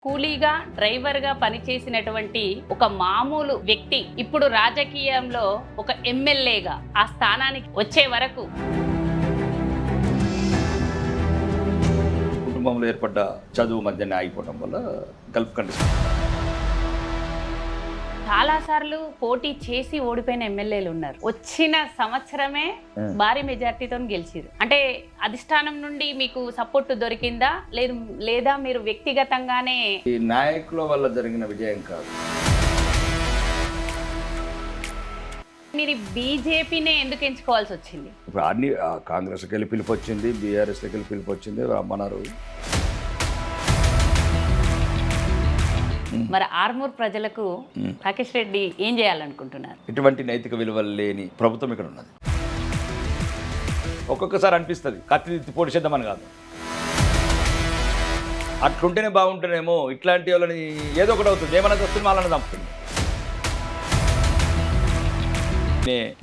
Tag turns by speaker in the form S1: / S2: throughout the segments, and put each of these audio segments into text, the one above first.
S1: కూలీగా డ్రైవర్గా పనిచేసినటువంటి ఒక మామూలు వ్యక్తి ఇప్పుడు రాజకీయంలో ఒక ఎమ్మెల్యేగా ఆ స్థానానికి వచ్చే వరకు
S2: కుటుంబంలో ఏర్పడ్డ చదువు మధ్యనే ఆగిపోవడం వల్ల గల్ఫ్ కంట్రీస్
S1: చాలాసార్లు పోటీ చేసి ఓడిపోయిన ఎమ్మెల్యేలు ఉన్నారు. వచ్చిన సంవత్సరమే భారీ మెజార్టీతో గెలిచారు. అంటే అధిష్టానం నుండి మీకు సపోర్ట్ దొరికిందా లేదా మీరు వ్యక్తిగతంగానే?
S2: ఈ నాయకుల వల్ల జరిగిన విజయం కాదు.
S1: మీరు బీజేపీనే ఎందుకు ఎంచుకోవాల్సి వచ్చింది?
S2: ఇప్పుడు అన్ని కాంగ్రెస్కి వెళ్ళి పిలుపు వచ్చింది, బీఆర్ఎస్కి వెళ్ళి పిలుపు వచ్చింది, రమ్మన్నారు.
S1: మరి ఆర్మూర్ ప్రజలకు రాకేష్ రెడ్డి ఏం చేయాలనుకుంటున్నారు?
S2: ఇటువంటి నైతిక విలువలు లేని ప్రభుత్వం ఇక్కడ ఉన్నది. ఒక్కొక్కసారి అనిపిస్తుంది కత్తి పొడి చేద్దామని కాదు, అట్లుంటేనే బాగుంటేనేమో ఇట్లాంటి వాళ్ళని ఏదో ఒకటి అవుతుంది, ఏమైనా వస్తుంది వాళ్ళని చంపుతుంది.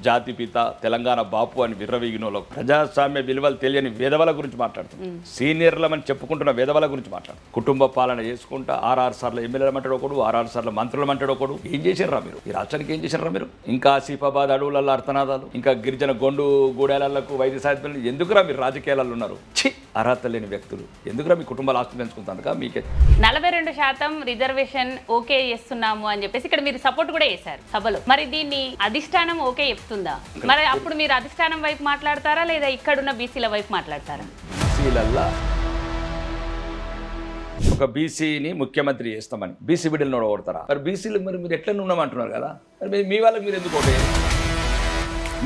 S2: జాతి పిత తెలంగాణ బాపు అని విర్రవీగినోళ్ళు ప్రజాస్వామ్య విలువలు తెలియని వేదవల గురించి మాట్లాడుతుంది. సీనియర్లమని చెప్పుకుంటున్న వేదవల గురించి మాట్లాడు. కుటుంబ పాలన చేసుకుంటా 6 సార్లు ఎమ్మెల్యేలు అంటాడు ఒకడు, 6 సార్లు మంత్రులు అంటాడు ఒకడు. ఏం చేశారా మీరు? ఈ రాష్ట్రానికి ఏం చేశారా మీరు? ఇంకా ఆసిఫాబాద్ అడవులలో అర్థనాదాలు, ఇంకా గిరిజన గొండు గూడేళ్లకు వైద్య సాధ్యం. ఎందుకురా మీరు రాజకీయాలలో ఉన్నారు? ఛీ, అర్హత లేని వ్యక్తులు. ఎందుకురా మీ కుటుంబాలు ఆస్తి పెంచుకుంటాను మీకే
S1: 42% రిజర్వేషన్ ఓకే చేస్తున్నాము అని చెప్పేసి ఇక్కడ మీరు సపోర్ట్ కూడా చేశారు సభలో. మరి దీన్ని అధిష్టానం ఓకే చెప్తుందా? మరి అప్పుడు మీరు అధిష్టానం వైపు మాట్లాడతారా లేదా ఇక్కడున్న బీసీల వైపు మాట్లాడతారా?
S2: బీసీలల్లా ఒక బీసీని ముఖ్యమంత్రి చేస్తామని బీసీ బిడ్డలు ఓడతారా? మరి బీసీలు మరి మీరు ఎట్లా ఉన్నామంటున్నారు కదా, మరి మీ వాళ్ళకి మీరు ఎందుకు ఓటేయాలి?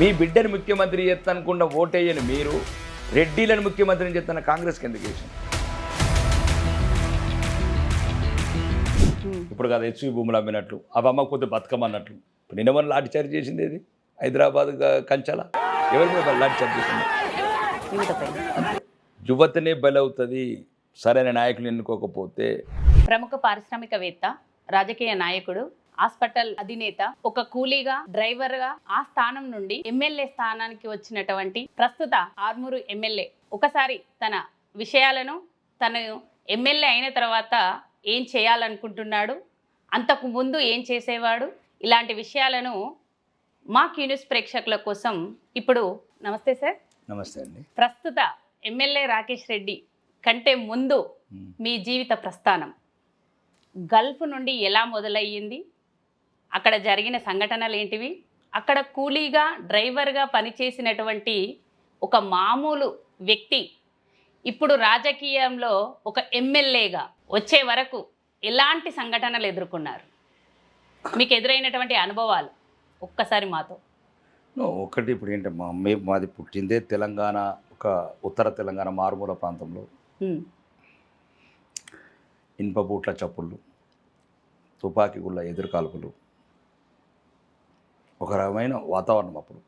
S2: మీ బిడ్డని ముఖ్యమంత్రి చేస్తానుకున్న ఓటేయని మీరు రెడ్డిలను ముఖ్యమంత్రిని చేస్తున్న కాంగ్రెస్కి ఎందుకు వేసాం? ఇప్పుడు కదా హెచ్వి భూములు అమ్మినట్లు అవి అమ్మకపోతే బతకమన్నట్లు. ఇప్పుడు నిన్న లాఠీచార్జ్ చేసింది ఏది? హైదరాబాద్ కంచాల ఎవరి మీద లాఠీచార్జ్ చేసింది? యువతనే బలవుతుంది సరైన నాయకులు ఎన్నుకోకపోతే.
S1: ప్రముఖ పారిశ్రామికవేత్త, రాజకీయ నాయకుడు, హాస్పిటల్ అధినేత, ఒక కూలీగా డ్రైవర్గా ఆ స్థానం నుండి ఎమ్మెల్యే స్థానానికి వచ్చినటువంటి ప్రస్తుత ఆర్మూరు ఎమ్మెల్యే ఒకసారి తన విషయాలను, తను ఎమ్మెల్యే అయిన తర్వాత ఏం చేయాలనుకుంటున్నాడు, అంతకు ముందు ఏం చేసేవాడు, ఇలాంటి విషయాలను మా క్యూన్యూస్ ప్రేక్షకుల కోసం ఇప్పుడు. నమస్తే సార్.
S2: నమస్తే అండి.
S1: ప్రస్తుత ఎమ్మెల్యే రాకేష్ రెడ్డి కంటే ముందు మీ జీవిత ప్రస్థానం గల్ఫ్ నుండి ఎలా మొదలయ్యింది, అక్కడ జరిగిన సంఘటనలు ఏంటివి, అక్కడ కూలీగా డ్రైవర్గా పనిచేసినటువంటి ఒక మామూలు వ్యక్తి ఇప్పుడు రాజకీయంలో ఒక ఎమ్మెల్యేగా వచ్చే వరకు ఎలాంటి సంఘటనలు ఎదుర్కొన్నారు, మీకు ఎదురైనటువంటి అనుభవాలు ఒక్కసారి మాతో.
S2: ఒకటి ఇప్పుడు ఏంటమ్మా, మాది పుట్టిందే తెలంగాణ, ఒక ఉత్తర తెలంగాణ మారుమూల ప్రాంతంలో. ఇనుప బూట్ల చప్పుళ్ళు, తుపాకీ గుళ్ళ ఎదురుకాల్పులు, ఒక రకమైన వాతావరణం. అప్పుడు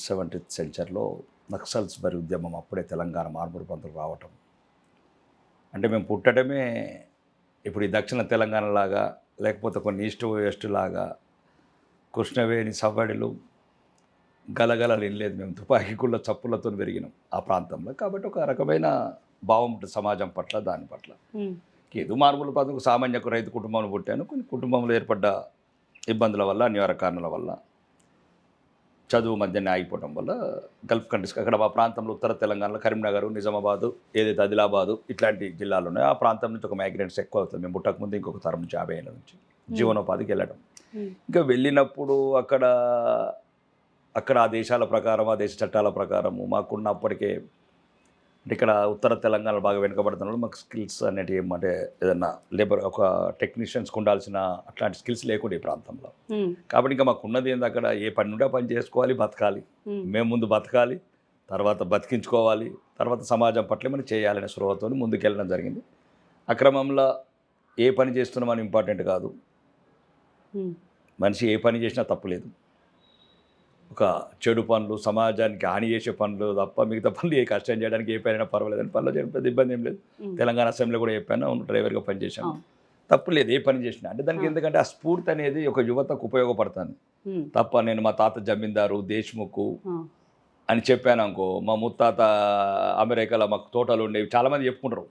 S2: 70th సెంచరీలో నక్సల్స్ బరి ఉద్యమం అప్పుడే తెలంగాణ మారుమూల ప్రాంతం రావటం. అంటే మేము పుట్టడమే ఇప్పుడు ఈ దక్షిణ తెలంగాణ లాగా, లేకపోతే కొన్ని ఈస్ట్ వెస్ట్ లాగా కృష్ణవేణి సవ్వడిలు గలగలలు వినలేదు. మేము తుపాకీ గుళ్ళ చప్పులతో పెరిగినాం ఆ ప్రాంతంలో. కాబట్టి ఒక రకమైన భావం ఉంటుంది సమాజం పట్ల, దాని పట్ల. ఏదో మారుమూల ప్రాంతం సామాన్య రైతు కుటుంబంలో పుట్టాను. కొన్ని కుటుంబంలో ఏర్పడ్డ ఇబ్బందుల వల్ల, అనివార్య కారణాల వల్ల, చదువు మధ్యనే ఆగిపోవడం వల్ల గల్ఫ్ కంట్రీస్కి, అక్కడ మా ప్రాంతంలో ఉత్తర తెలంగాణలో కరీంనగర్, నిజామాబాదు, ఏదైతే ఆదిలాబాదు ఇట్లాంటి జిల్లాలు ఉన్నాయో ఆ ప్రాంతం నుంచి ఒక మైగ్రెంట్స్ ఎక్కువ అవుతుంది. మేము పుట్టకముందు ఇంకొక తరం నుంచి 50 ఏళ్ళ నుంచి జీవనోపాధికి వెళ్ళడం. ఇంకా వెళ్ళినప్పుడు అక్కడ ఆ దేశాల ప్రకారం, ఆ దేశ చట్టాల ప్రకారము మాకున్న అప్పటికే, అంటే ఇక్కడ ఉత్తర తెలంగాణ బాగా వెనుకబడుతున్నప్పుడు మాకు స్కిల్స్ అనేటివి ఏమంటే ఏదన్నా లేబర్, ఒక టెక్నీషియన్స్కి ఉండాల్సిన అట్లాంటి స్కిల్స్ లేకుండా ఈ ప్రాంతంలో. కాబట్టి ఇంకా మాకు ఉన్నది ఏంది, అక్కడ ఏ పని ఉంటే పని చేసుకోవాలి, బతకాలి. మేము ముందు బతకాలి, తర్వాత బతికించుకోవాలి, తర్వాత సమాజం పట్ల మనం చేయాలనే స్పృహతో ముందుకెళ్ళడం జరిగింది. అక్రమంలో ఏ పని చేస్తున్నామని ఇంపార్టెంట్ కాదు, మనిషి ఏ పని చేసినా తప్పులేదు. ఒక చెడు పనులు, సమాజానికి హాని చేసే పనులు తప్ప మిగతా పనులు ఏ కష్టం చేయడానికి ఏ పైన పర్వాలేదని పనులు చేయడం పెద్ద ఇబ్బంది ఏం లేదు. తెలంగాణ అసెంబ్లీలో కూడా చెప్పాను, డ్రైవర్గా పనిచేశాను, తప్పు లేదు ఏ పని చేసినా. అంటే దానికి ఎందుకంటే ఆ స్ఫూర్తి అనేది ఒక యువతకు ఉపయోగపడుతుంది తప్ప నేను మా తాత జమీందారు దేశ్ముఖ్ అని చెప్పాను అనుకో, మా ముత్తాత అమెరికాలో మాకు తోటలు ఉండేవి చాలామంది చెప్పుకుంటారు.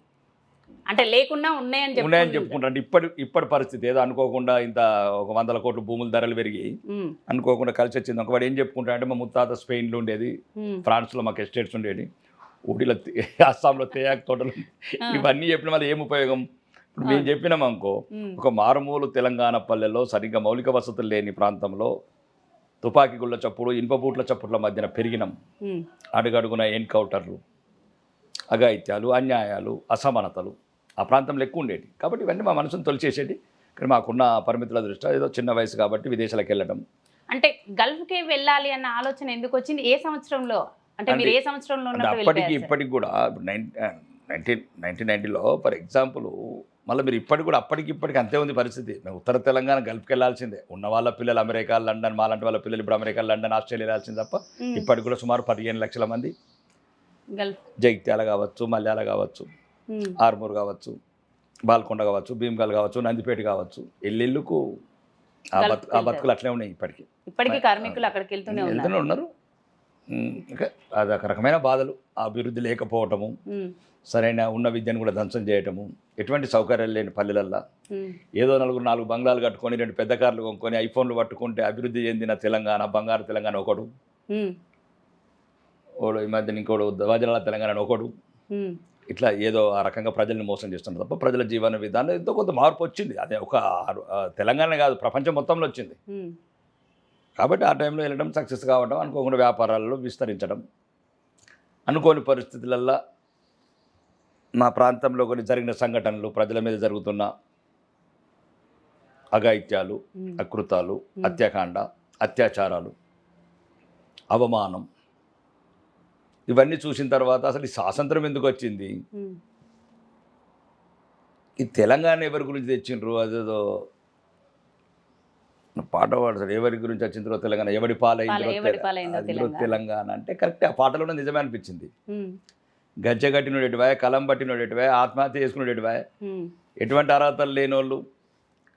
S1: అంటే లేకున్నా ఉన్నాయని
S2: ఉన్నాయని చెప్పుకుంటారు. అంటే ఇప్పటి పరిస్థితి ఏదో అనుకోకుండా ఇంత ఒక 100 కోట్ల భూముల ధరలు పెరిగి అనుకోకుండా కలిసి వచ్చింది. ఒకవాడు ఏం చెప్పుకుంటా అంటే మా ముత్తాత స్పెయిన్లో ఉండేది, ఫ్రాన్స్లో మాకు ఎస్టేట్స్ ఉండేది, ఊటీలో అస్సాంలో తేయాకు తోటలు, ఇవన్నీ చెప్పిన వల్ల ఏం ఉపయోగం? ఇప్పుడు మేము చెప్పినాం అనుకో, ఒక మారుమూలు తెలంగాణ పల్లెల్లో సరిగ్గా మౌలిక వసతులు లేని ప్రాంతంలో తుపాకీ గుళ్ళ చప్పుడు, ఇనుప బూట్ల చప్పుట్ల మధ్యన పెరిగినాం. అడుగడుగున ఎన్కౌంటర్లు, అఘాయిత్యాలు, అన్యాయాలు, అసమానతలు ఆ ప్రాంతంలో ఎక్కువ ఉండేవి. కాబట్టి ఇవన్నీ మా మనసును తొలిచేసేది. కానీ మాకున్న పరిమితుల దృష్ట్యా ఏదో చిన్న వయసు కాబట్టి విదేశాలకు వెళ్ళడం.
S1: అంటే గల్ఫ్కి వెళ్ళాలి అన్న ఆలోచన ఎందుకు వచ్చింది? ఏ సంవత్సరంలో? అంటే మీరు ఏ సంవత్సరంలో ఉన్నప్పుడు
S2: అప్పటికి ఇప్పటికి కూడా 1990లో ఫర్ ఎగ్జాంపుల్, మళ్ళీ మీరు ఇప్పటికి కూడా ఇప్పటికి అంతే ఉంది పరిస్థితి. మేము ఉత్తర తెలంగాణ గల్ఫ్కి వెళ్ళాల్సిందే. ఉన్న వాళ్ళ పిల్లలు అమెరికా, లండన్, మాలాంటి వాళ్ళ పిల్లలు ఇప్పుడు అమెరికా, లండన్, ఆస్ట్రేలియా వెళ్ళాల్సింది తప్ప ఇప్పటికి కూడా సుమారు 15 లక్షల మంది జగిత్యాల కావచ్చు, మల్యాల కావచ్చు, ఆర్మూర్ కావచ్చు, బాల్కొండ కావచ్చు, భీమ్గల్ కావచ్చు, నందిపేట కావచ్చు, ఇల్లుకు ఆ బతుకులు అట్లే ఉన్నాయి. ఇప్పటికీ
S1: కార్మికులు అక్కడికి వెళ్తూనే
S2: ఉన్నారు. ఇంకా అదొక రకమైన బాధలు, అభివృద్ధి లేకపోవటము, సరైన ఉన్న విద్యను కూడా ధ్వంసం చేయటము, ఎటువంటి సౌకర్యాలు లేని పల్లెలల్లో ఏదో 4 బంగ్లాలు కట్టుకొని 2 పెద్ద కార్లు కొనుక్కొని ఐఫోన్లు పట్టుకుంటే అభివృద్ధి చెందిన తెలంగాణ, బంగారు తెలంగాణ ఒకడు, ఈ మధ్యన ఇంకోడు వజ్రాల తెలంగాణ ఒకడు, ఇట్లా ఏదో ఆ రకంగా ప్రజల్ని మోసం చేస్తున్నారు తప్ప ప్రజల జీవన విధానం ఎంతో కొంత మార్పు వచ్చింది. అదే ఒక తెలంగాణ కాదు, ప్రపంచం మొత్తంలో వచ్చింది. కాబట్టి ఆ టైంలో వెళ్ళడం, సక్సెస్ కావడం, అనుకోకుండా వ్యాపారాలలో విస్తరించడం, అనుకోని పరిస్థితులల్లో మా ప్రాంతంలో కొన్ని జరిగిన సంఘటనలు, ప్రజల మీద జరుగుతున్న అఘాయిత్యాలు, అకృతాలు, హత్యాకాండ, అత్యాచారాలు, అవమానం, ఇవన్నీ చూసిన తర్వాత అసలు ఈ స్వాతంత్రం ఎందుకు వచ్చింది, ఈ తెలంగాణ ఎవరి గురించి తెచ్చిండ్రు, అదేదో పాట పాడతాడు, ఎవరి గురించి వచ్చిందో తెలంగాణ, ఎవడి పాలైందో తెలంగాణ అంటే కరెక్ట్. ఆ పాటలోనే నిజమే అనిపించింది. గజ్జగట్టినోడేటివా, కలం పట్టినోడేటివా, ఆత్మహత్య చేసుకునేటివా, ఎటువంటి అర్హతలు లేని వాళ్ళు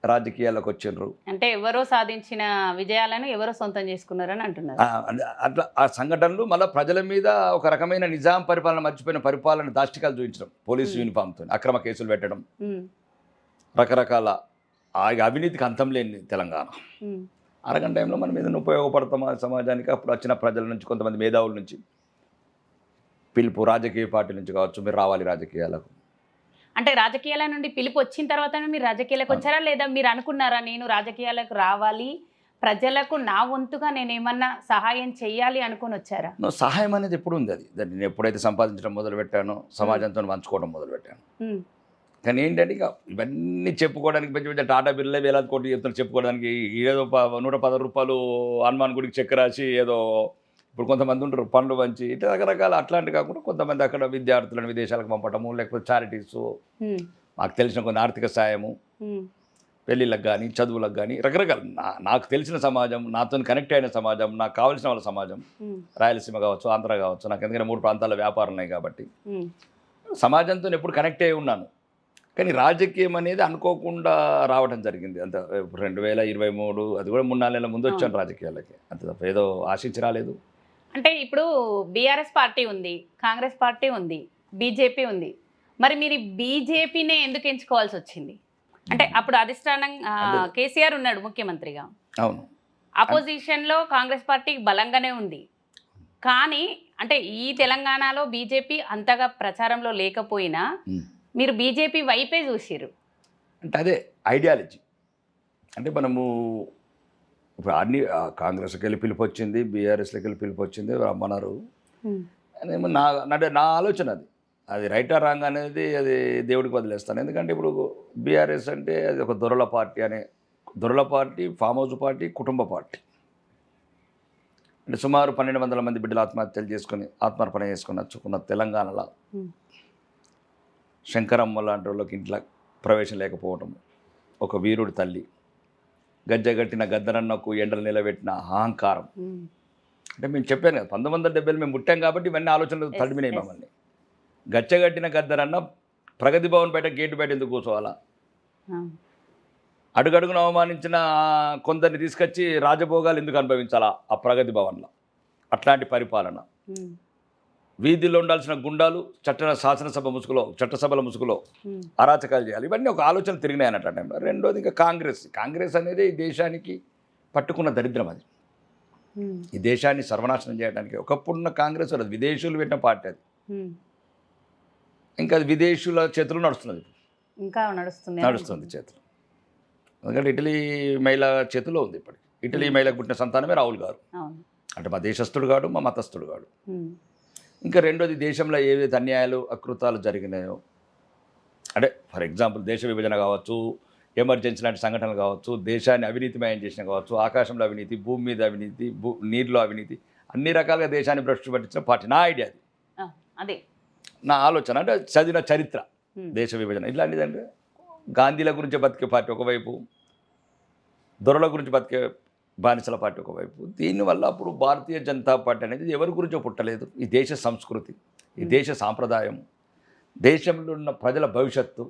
S2: రాజకీయాల్లోకి వచ్చిండ్రు.
S1: అంటే ఎవరో సాధించిన విజయాలను ఎవరో సొంతం చేసుకున్నారని అంటున్నారు.
S2: అట్లా ఆ సంఘటనలు మళ్ళీ ప్రజల మీద ఒక రకమైన నిజాం పరిపాలన, మర్చిపోయిన పరిపాలన దాష్టికాలు చూపించడం, పోలీసు యూనిఫామ్తో అక్రమ కేసులు పెట్టడం, రకరకాల అవినీతికి అంతం లేని తెలంగాణ. అరగంట టైంలో మనం ఏదైనా ఉపయోగపడతామా సమాజానికి? అప్పుడు వచ్చిన ప్రజల నుంచి, కొంతమంది మేధావుల నుంచి పిలుపు, రాజకీయ పార్టీ నుంచి కావచ్చు, మీరు రావాలి రాజకీయాలకు.
S1: అంటే రాజకీయాల నుండి పిలుపు వచ్చిన తర్వాత మీరు రాజకీయాలకు వచ్చారా, లేదా మీరు అనుకున్నారా నేను రాజకీయాలకు రావాలి, ప్రజలకు నా వంతుగా నేను ఏమన్నా సహాయం చెయ్యాలి అనుకుని వచ్చారా?
S2: సహాయం అనేది ఎప్పుడు ఉంది. అది నేను ఎప్పుడైతే సంపాదించడం మొదలుపెట్టానో, సమాజంతో పంచుకోవడం మొదలుపెట్టాను. కానీ ఏంటంటే ఇక ఇవన్నీ చెప్పుకోవడానికి పెద్ద పెద్ద టాటా బిర్లే వేలాది కోట్లు చెప్తున్నారు చెప్పుకోవడానికి. ఏదో 110 రూపాయలు హనుమాన్ గుడికి చెక్ రాసి, ఏదో ఇప్పుడు కొంతమంది ఉంటారు పండ్లు పంచి, ఇట్లా రకరకాల అట్లాంటి కాకుండా కొంతమంది అక్కడ విద్యార్థులను విదేశాలకు పంపటము, లేకపోతే చారిటీసు, మాకు తెలిసిన కొన్ని ఆర్థిక సాయము, పెళ్ళిళ్ళకి కానీ, చదువులకు కానీ, రకరకాల నాకు తెలిసిన సమాజం, నాతో కనెక్ట్ అయిన సమాజం, నాకు కావాల్సిన వాళ్ళ సమాజం, రాయలసీమ కావచ్చు, ఆంధ్ర కావచ్చు, నాకు ఎందుకంటే 3 ప్రాంతాల వ్యాపారం ఉన్నాయి కాబట్టి సమాజంతో ఎప్పుడు కనెక్ట్ అయి ఉన్నాను. కానీ రాజకీయం అనేది అనుకోకుండా రావడం జరిగింది. అంత 2023, అది కూడా 3-4 నెలల ముందు వచ్చాను రాజకీయాలకి. అంత తప్ప ఏదో ఆశించి రాలేదు.
S1: అంటే ఇప్పుడు బీఆర్ఎస్ పార్టీ ఉంది, కాంగ్రెస్ పార్టీ ఉంది, బీజేపీ ఉంది. మరి మీరు బీజేపీనే ఎందుకు ఎంచుకోవాల్సి వచ్చింది? అంటే అప్పుడు అధిష్టానం కేసీఆర్ ఉన్నాడు ముఖ్యమంత్రిగా.
S2: అవును.
S1: అపోజిషన్లో కాంగ్రెస్ పార్టీ బలంగానే ఉంది. కానీ అంటే ఈ తెలంగాణలో బీజేపీ అంతగా ప్రచారంలో లేకపోయినా మీరు బీజేపీ వైపే చూసిరు.
S2: అంటే అదే ఐడియాలజీ. అంటే మనము ఇప్పుడు అన్ని కాంగ్రెస్కి వెళ్ళి పిలుపు వచ్చింది, బీఆర్ఎస్లోకి వెళ్ళి పిలుపు వచ్చింది, రమ్మన్నారు. నా ఆలోచన అది రైట్ ఆర్ రాంగ్ అనేది అది దేవుడికి వదిలేస్తాను. ఎందుకంటే ఇప్పుడు బీఆర్ఎస్ అంటే అది ఒక దొరల పార్టీ, ఫామ్ హౌస్ పార్టీ, కుటుంబ పార్టీ. అంటే సుమారు 1200 మంది బిడ్డలు ఆత్మహత్యలు చేసుకొని, ఆత్మార్పణ చేసుకొని వచ్చుకున్న తెలంగాణలో శంకరమ్మ లాంటి వాళ్ళకి ఇంట్లో ప్రవేశం లేకపోవటం, ఒక వీరుడి తల్లి, గజ్జగట్టిన గద్దరన్నకు ఎండలు నిలబెట్టిన అహంకారం. అంటే మేము చెప్పాను కదా, 1970 మేము పుట్టాం కాబట్టి ఇవన్నీ ఆలోచనలు తడిమినాయి మమ్మల్ని. గచ్చగట్టిన గద్దరన్న ప్రగతి భవన్ బయట, గేటు బయట ఎందుకు కూర్చోవాలా? అడుగడుగును అవమానించిన కొందరిని తీసుకొచ్చి రాజభోగాలు ఎందుకు అనుభవించాలా ఆ ప్రగతి భవన్లో? అట్లాంటి పరిపాలన. వీధిలో ఉండాల్సిన గుండాలు శాసనసభ ముసుగులో చట్టసభల ముసుగులో అరాచకాలు చేయాలి. ఇవన్నీ ఒక ఆలోచన తిరిగినాయి అన్నట్టు ఆ టైంలో. రెండోది ఇంకా కాంగ్రెస్ అనేది ఈ దేశానికి పట్టుకున్న దరిద్రం. అది ఈ దేశాన్ని సర్వనాశనం చేయడానికి ఒకప్పుడున్న కాంగ్రెస్ అది విదేశీయులు పెట్టిన పార్టీ. అది ఇంకా అది విదేశీయుల చేతులు నడుస్తున్నది,
S1: ఇంకా
S2: నడుస్తుంది చేతులు. ఎందుకంటే ఇటలీ మహిళ చేతిలో ఉంది ఇప్పటికి. ఇటలీ మహిళకు పుట్టిన సంతానమే రాహుల్ గారు. అంటే మా దేశస్థుడు కాడు, మా మతస్థుడు కాడు. ఇంకా రెండోది దేశంలో ఏవైతే అన్యాయాలు అకృతాలు జరిగినాయో, అంటే ఫర్ ఎగ్జాంపుల్ దేశ విభజన కావచ్చు, ఎమర్జెన్సీ లాంటి సంఘటనలు కావచ్చు, దేశాన్ని అవినీతిమయం చేసిన కావచ్చు, ఆకాశంలో అవినీతి, భూమి మీద అవినీతి, నీరులో అవినీతి, అన్ని రకాలుగా దేశాన్ని భ్రష్టు పట్టించిన పార్టీ. నా ఐడియా అది,
S1: అదే
S2: నా ఆలోచన. అంటే చదివిన చరిత్ర దేశ విభజన ఇట్లాంటిదంటే గాంధీల గురించి బతికే పార్టీ ఒకవైపు, దొరల గురించి బతికే బానిసల పార్టీ ఒకవైపు. దీనివల్ల అప్పుడు భారతీయ జనతా పార్టీ అనేది ఎవరి గురించో పుట్టలేదు. ఈ దేశ సంస్కృతి, ఈ దేశ సాంప్రదాయం, దేశంలో ఉన్న ప్రజల భవిష్యత్తు,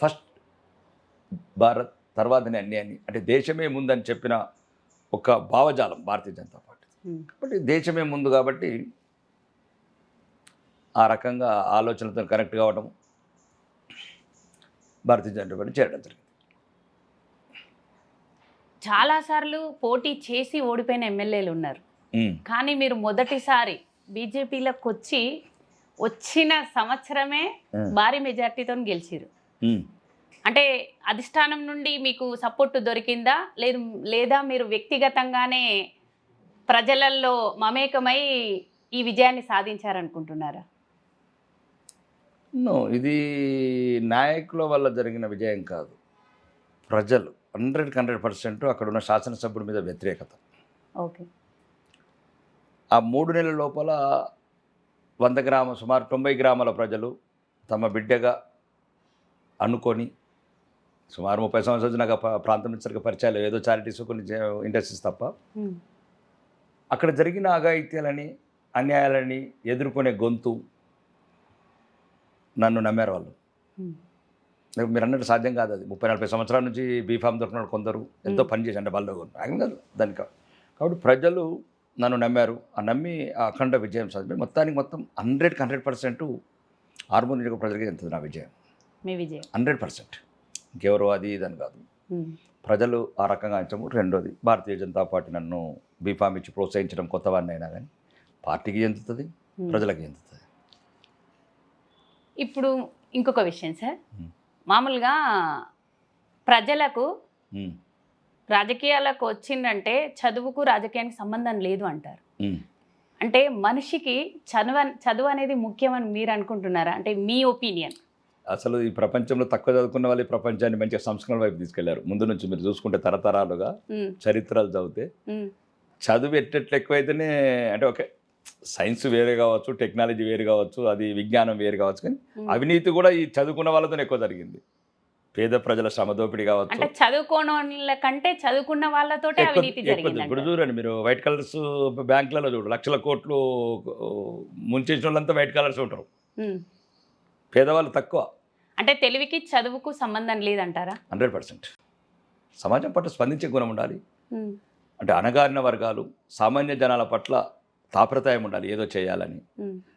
S2: ఫస్ట్ భారత్ తర్వాతనే అన్యాన్ని, అంటే దేశమే ముందని చెప్పిన ఒక భావజాలం భారతీయ జనతా పార్టీ. కాబట్టి దేశమే ముందు కాబట్టి ఆ రకంగా ఆలోచనలతో కనెక్ట్ కావడం భారతీయ జనతా పార్టీ చేయడం జరిగింది.
S1: చాలాసార్లు పోటీ చేసి ఓడిపోయిన ఎమ్మెల్యేలు ఉన్నారు, కానీ మీరు మొదటిసారి బీజేపీలోకి వచ్చిన సంవత్సరమే భారీ మెజార్టీతో గెలిచిరు. అంటే అధిష్టానం నుండి మీకు సపోర్టు దొరికిందా, లేదా మీరు వ్యక్తిగతంగానే ప్రజలల్లో మమేకమై ఈ విజయాన్ని సాధించారనుకుంటున్నారా?
S2: ఇది నాయకుల వల్ల జరిగిన విజయం కాదు. ప్రజలు 100% అక్కడ ఉన్న శాసనసభ్యుడి మీద వ్యతిరేకత.
S1: ఓకే.
S2: ఆ 3 నెలల లోపల 100 సుమారు 90 గ్రామాల ప్రజలు తమ బిడ్డగా అనుకొని, సుమారు 30 సంవత్సరాలు నాకు ప్రాంతం నుంచి సరిగ్గా పరిచయాలు, ఏదో చారిటీస్ కొన్ని ఇండస్ట్రీస్ తప్ప, అక్కడ జరిగిన అఘాయిత్యాలని అన్యాయాలని ఎదుర్కొనే గొంతు నన్ను నమ్మారు వాళ్ళు. మీరు అన్నట్టు సాధ్యం కాదు అది. 30-40 సంవత్సరాల నుంచి బీఫామ్ దొరికిన కొందరు ఎంతో పనిచేసి, అంటే వాళ్ళు కాదు దానికి. కాబట్టి ప్రజలు నన్ను నమ్మారు. ఆ నమ్మి ఆ అఖండ విజయం సాధించారు. మొత్తానికి మొత్తం 100% ఆర్మూర్ నియోజక ప్రజలకి చెందుతుంది నా విజయం.
S1: మీ విజయం
S2: 100%. ఇంకెవరో అది ఇదని కాదు, ప్రజలు ఆ రకంగా ఇచ్చాము. రెండోది భారతీయ జనతా పార్టీ నన్ను బీఫామ్ ఇచ్చి ప్రోత్సహించడం, కొత్తవాడిని అయినా కానీ పార్టీకి చెందుతుంది, ప్రజలకు చెందుతుంది.
S1: ఇప్పుడు ఇంకొక విషయం సార్, మామూలుగా ప్రజలకు రాజకీయాలకు వచ్చిందంటే చదువుకు రాజకీయానికి సంబంధం లేదు అంటారు. అంటే మనిషికి చదువు అనేది ముఖ్యమని మీరు అనుకుంటున్నారా? అంటే మీ ఒపీనియన్.
S2: అసలు ఈ ప్రపంచంలో తక్కువ చదువుకున్న వాళ్ళు ఈ ప్రపంచాన్ని మంచిగా సంస్కరణ వైపు తీసుకెళ్లారు. ముందు నుంచి మీరు చూసుకుంటే తరతరాలుగా చరిత్రలు చదివితే చదువు ఎట్టెట్లు ఎక్కువైతేనే, అంటే ఓకే సైన్స్ వేరే కావచ్చు, టెక్నాలజీ వేరు కావచ్చు, అది విజ్ఞానం వేరు కావచ్చు, కానీ అవినీతి కూడా ఈ చదువుకున్న వాళ్ళతో ఎక్కువ జరిగింది. పేద ప్రజల శ్రమదోపిడి కావచ్చు.
S1: అంటే చదువుకోని కంటే చదువుకున్న వాళ్ళతో అవినీతి జరిగింది.
S2: ఇప్పుడు చూడండి మీరు, వైట్ కలర్స్ బ్యాంకులలో చూడు, లక్షల కోట్లు ముంచేసిన వాళ్ళంతా వైట్ కలర్స్ ఉంటారు, పేదవాళ్ళు తక్కువ.
S1: అంటే తెలివికి చదువుకు సంబంధం లేదంటారా?
S2: 100%. సమాజం పట్ల స్పందించే గుణం ఉండాలి. అంటే అణగారిన వర్గాలు, సామాన్య జనాల పట్ల తాపత్రయం ఉండాలి ఏదో చేయాలని.